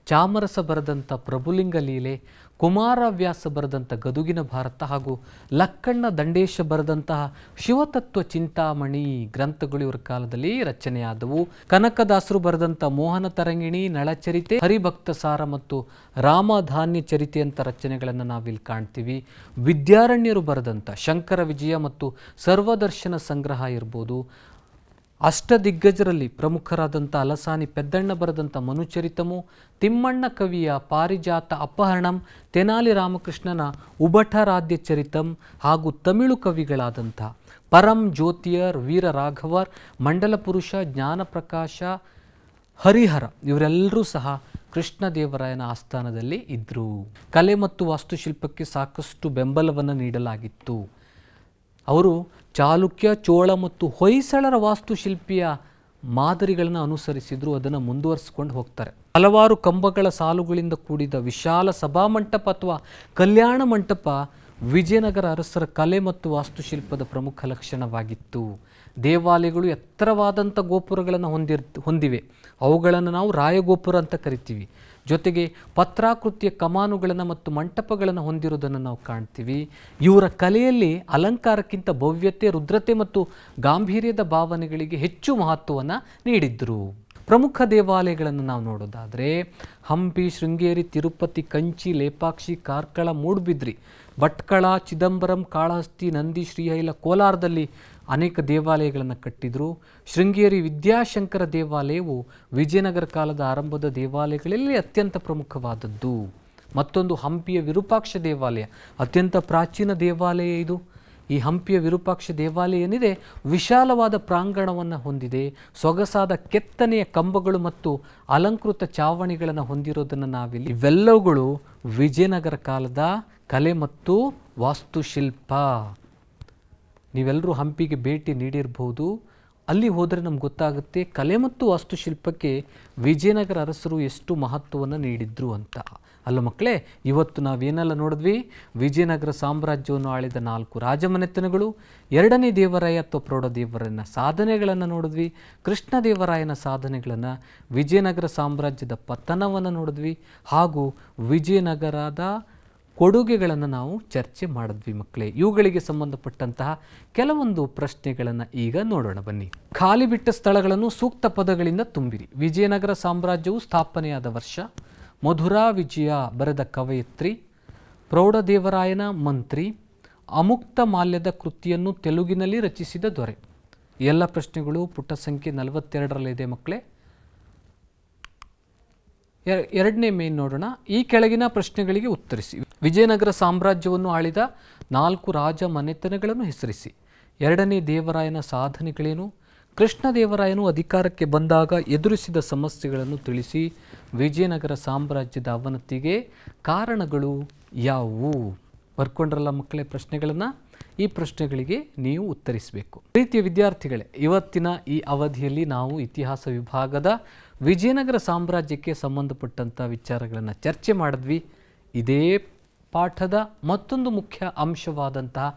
ಚಾಮರಸ ಬರೆದಂಥ ಪ್ರಭುಲಿಂಗ ಲೀಲೆ, ಕುಮಾರವ್ಯಾಸ ಬರೆದಂಥ ಗದುಗಿನ ಭಾರತ ಹಾಗೂ ಲಕ್ಕಣ್ಣ ದಂಡೇಶ ಬರೆದಂತಹ ಶಿವತತ್ವ ಚಿಂತಾಮಣಿ ಗ್ರಂಥಗಳು ಇವರ ಕಾಲದಲ್ಲಿ ರಚನೆಯಾದವು. ಕನಕದಾಸರು ಬರೆದಂಥ ಮೋಹನ ತರಂಗಿಣಿ, ನಳಚರಿತೆ, ಹರಿಭಕ್ತ ಸಾರ ಮತ್ತು ರಾಮಧಾನ್ಯ ಚರಿತೆ ಅಂತ ರಚನೆಗಳನ್ನು ನಾವಿಲ್ಲಿ ಕಾಣ್ತೀವಿ. ವಿದ್ಯಾರಣ್ಯರು ಬರೆದಂಥ ಶಂಕರ ವಿಜಯ ಮತ್ತು ಸರ್ವದರ್ಶನ ಸಂಗ್ರಹ ಇರ್ಬೋದು. ಅಷ್ಟದಿಗ್ಗಜರಲ್ಲಿ ಪ್ರಮುಖರಾದಂಥ ಅಲಸಾನಿ ಪೆದ್ದಣ್ಣ ಬರೆದಂಥ ಮನುಚರಿತಮು, ತಿಮ್ಮಣ್ಣ ಕವಿಯ ಪಾರಿಜಾತ ಅಪಹರಣಂ, ತೆನಾಲಿ ರಾಮಕೃಷ್ಣನ ಉಭಟರಾಧ್ಯ ಚರಿತಂ ಹಾಗೂ ತಮಿಳು ಕವಿಗಳಾದಂಥ ಪರಂ ಜ್ಯೋತಿಯರ್, ವೀರ ರಾಘವರ್, ಮಂಡಲ ಪುರುಷ, ಜ್ಞಾನಪ್ರಕಾಶ, ಹರಿಹರ ಇವರೆಲ್ಲರೂ ಸಹ ಕೃಷ್ಣದೇವರಾಯನ ಆಸ್ಥಾನದಲ್ಲಿ ಇದ್ದರು. ಕಲೆ ಮತ್ತು ವಾಸ್ತುಶಿಲ್ಪಕ್ಕೆ ಸಾಕಷ್ಟು ಬೆಂಬಲವನ್ನು ನೀಡಲಾಗಿತ್ತು. ಅವರು ಚಾಲುಕ್ಯ, ಚೋಳ ಮತ್ತು ಹೊಯ್ಸಳರ ವಾಸ್ತುಶಿಲ್ಪಿಯ ಮಾದರಿಗಳನ್ನು ಅನುಸರಿಸಿದ್ರು, ಅದನ್ನು ಮುಂದುವರಿಸಿಕೊಂಡು ಹೋಗ್ತಾರೆ. ಹಲವಾರು ಕಂಬಗಳ ಸಾಲುಗಳಿಂದ ಕೂಡಿದ ವಿಶಾಲ ಸಭಾಮಂಟಪ ಅಥವಾ ಕಲ್ಯಾಣ ಮಂಟಪ ವಿಜಯನಗರ ಅರಸರ ಕಲೆ ಮತ್ತು ವಾಸ್ತುಶಿಲ್ಪದ ಪ್ರಮುಖ ಲಕ್ಷಣವಾಗಿತ್ತು. ದೇವಾಲಯಗಳು ಎತ್ತರವಾದಂಥ ಗೋಪುರಗಳನ್ನು ಹೊಂದಿವೆ. ಅವುಗಳನ್ನು ನಾವು ರಾಯಗೋಪುರ ಅಂತ ಕರಿತೀವಿ. ಜೊತೆಗೆ ಪತ್ರಾಕೃತಿಯ ಕಮಾನುಗಳನ್ನು ಮತ್ತು ಮಂಟಪಗಳನ್ನು ಹೊಂದಿರುವುದನ್ನು ನಾವು ಕಾಣ್ತೀವಿ. ಇವರ ಕಲೆಯಲ್ಲಿ ಅಲಂಕಾರಕ್ಕಿಂತ ಭವ್ಯತೆ, ರುದ್ರತೆ ಮತ್ತು ಗಾಂಭೀರ್ಯದ ಭಾವನೆಗಳಿಗೆ ಹೆಚ್ಚು ಮಹತ್ವವನ್ನು ನೀಡಿದ್ರು. ಪ್ರಮುಖ ದೇವಾಲಯಗಳನ್ನು ನಾವು ನೋಡೋದಾದರೆ ಹಂಪಿ, ಶೃಂಗೇರಿ, ತಿರುಪತಿ, ಕಂಚಿ, ಲೇಪಾಕ್ಷಿ, ಕಾರ್ಕಳ, ಮೂಡುಬಿದ್ರಿ, ಭಟ್ಕಳ, ಚಿದಂಬರಂ, ಕಾಳಹಸ್ತಿ, ನಂದಿ, ಶ್ರೀಹೈಲ, ಕೋಲಾರದಲ್ಲಿ ಅನೇಕ ದೇವಾಲಯಗಳನ್ನು ಕಟ್ಟಿದರು. ಶೃಂಗೇರಿ ವಿದ್ಯಾಶಂಕರ ದೇವಾಲಯವು ವಿಜಯನಗರ ಕಾಲದ ಆರಂಭದ ದೇವಾಲಯಗಳಲ್ಲಿ ಅತ್ಯಂತ ಪ್ರಮುಖವಾದದ್ದು. ಮತ್ತೊಂದು ಹಂಪಿಯ ವಿರೂಪಾಕ್ಷ ದೇವಾಲಯ, ಅತ್ಯಂತ ಪ್ರಾಚೀನ ದೇವಾಲಯ ಇದು. ಈ ಹಂಪಿಯ ವಿರೂಪಾಕ್ಷ ದೇವಾಲಯ ಏನಿದೆ ವಿಶಾಲವಾದ ಪ್ರಾಂಗಣವನ್ನು ಹೊಂದಿದೆ. ಸೊಗಸಾದ ಕೆತ್ತನೆಯ ಕಂಬಗಳು ಮತ್ತು ಅಲಂಕೃತ ಚಾವಣಿಗಳನ್ನು ಹೊಂದಿರೋದನ್ನು ನಾವಿಲ್ಲಿ. ಇವೆಲ್ಲವುಗಳು ವಿಜಯನಗರ ಕಾಲದ ಕಲೆ ಮತ್ತು ವಾಸ್ತುಶಿಲ್ಪ. ನೀವೆಲ್ಲರೂ ಹಂಪಿಗೆ ಭೇಟಿ ನೀಡಿರ್ಬೋದು. ಅಲ್ಲಿ ಹೋದರೆ ನಮ್ಗೆ ಗೊತ್ತಾಗುತ್ತೆ ಕಲೆ ಮತ್ತು ವಾಸ್ತುಶಿಲ್ಪಕ್ಕೆ ವಿಜಯನಗರ ಅರಸರು ಎಷ್ಟು ಮಹತ್ವವನ್ನು ನೀಡಿದ್ರು ಅಂತ. ಅಲ್ಲ ಮಕ್ಕಳೇ, ಇವತ್ತು ನಾವೇನೆಲ್ಲ ನೋಡಿದ್ವಿ? ವಿಜಯನಗರ ಸಾಮ್ರಾಜ್ಯವನ್ನು ಆಳಿದ 4 ರಾಜಮನೆತನಗಳು, 2ನೇ ದೇವರಾಯ ಅಥವಾ ಪ್ರೌಢದೇವರಾಯನ ಸಾಧನೆಗಳನ್ನು ನೋಡಿದ್ವಿ, ಕೃಷ್ಣದೇವರಾಯನ ಸಾಧನೆಗಳನ್ನು, ವಿಜಯನಗರ ಸಾಮ್ರಾಜ್ಯದ ಪತನವನ್ನು ನೋಡಿದ್ವಿ, ಹಾಗೂ ವಿಜಯನಗರದ ಕೊಡುಗೆಗಳನ್ನು ನಾವು ಚರ್ಚೆ ಮಾಡಿದ್ವಿ ಮಕ್ಕಳೇ. ಇವುಗಳಿಗೆ ಸಂಬಂಧಪಟ್ಟಂತಹ ಕೆಲವೊಂದು ಪ್ರಶ್ನೆಗಳನ್ನು ಈಗ ನೋಡೋಣ ಬನ್ನಿ. ಖಾಲಿ ಬಿಟ್ಟ ಸ್ಥಳಗಳನ್ನು ಸೂಕ್ತ ಪದಗಳಿಂದ ತುಂಬಿರಿ. ವಿಜಯನಗರ ಸಾಮ್ರಾಜ್ಯವು ಸ್ಥಾಪನೆಯಾದ ವರ್ಷ, ಮಧುರಾ ವಿಜಯ ಬರೆದ ಕವಯಿತ್ರಿ, ಪ್ರೌಢದೇವರಾಯನ ಮಂತ್ರಿ, ಅಮುಕ್ತ ಮಾಲ್ಯದ ಕೃತಿಯನ್ನು ತೆಲುಗಿನಲ್ಲಿ ರಚಿಸಿದ ದೊರೆ. ಎಲ್ಲ ಪ್ರಶ್ನೆಗಳು ಪುಟ ಸಂಖ್ಯೆ 42ರಲ್ಲಿದೆ ಮಕ್ಕಳೇ. ಎರಡನೇ ಮೇನ್ ನೋಡೋಣ. ಈ ಕೆಳಗಿನ ಪ್ರಶ್ನೆಗಳಿಗೆ ಉತ್ತರಿಸಿ. ವಿಜಯನಗರ ಸಾಮ್ರಾಜ್ಯವನ್ನು ಆಳಿದ 4 ರಾಜ ಮನೆತನಗಳನ್ನು ಹೆಸರಿಸಿ. 2ನೇ ದೇವರಾಯನ ಸಾಧನೆಗಳೇನು? ಕೃಷ್ಣದೇವರಾಯನು ಅಧಿಕಾರಕ್ಕೆ ಬಂದಾಗ ಎದುರಿಸಿದ ಸಮಸ್ಯೆಗಳನ್ನು ತಿಳಿಸಿ. ವಿಜಯನಗರ ಸಾಮ್ರಾಜ್ಯದ ಅವನತಿಗೆ ಕಾರಣಗಳು ಯಾವುವು? ಬರ್ಕೊಂಡ್ರಲ್ಲ ಮಕ್ಕಳೇ ಪ್ರಶ್ನೆಗಳನ್ನು? ಈ ಪ್ರಶ್ನೆಗಳಿಗೆ ನೀವು ಉತ್ತರಿಸಬೇಕು. ಪ್ರೀತಿಯ ವಿದ್ಯಾರ್ಥಿಗಳೇ, ಇವತ್ತಿನ ಈ ಅವಧಿಯಲ್ಲಿ ನಾವು ಇತಿಹಾಸ ವಿಭಾಗದ ವಿಜಯನಗರ ಸಾಮ್ರಾಜ್ಯಕ್ಕೆ ಸಂಬಂಧಪಟ್ಟಂಥ ವಿಚಾರಗಳನ್ನು ಚರ್ಚೆ ಮಾಡಿದ್ವಿ. ಇದೇ ಪಾಠದ ಮತ್ತೊಂದು ಮುಖ್ಯ ಅಂಶವಾದಂತಹ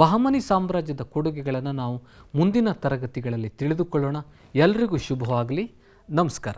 ಬಹಮನಿ ಸಾಮ್ರಾಜ್ಯದ ಕೊಡುಗೆಗಳನ್ನು ನಾವು ಮುಂದಿನ ತರಗತಿಗಳಲ್ಲಿ ತಿಳಿದುಕೊಳ್ಳೋಣ. ಎಲ್ರಿಗೂ ಶುಭವಾಗಲಿ. ನಮಸ್ಕಾರ.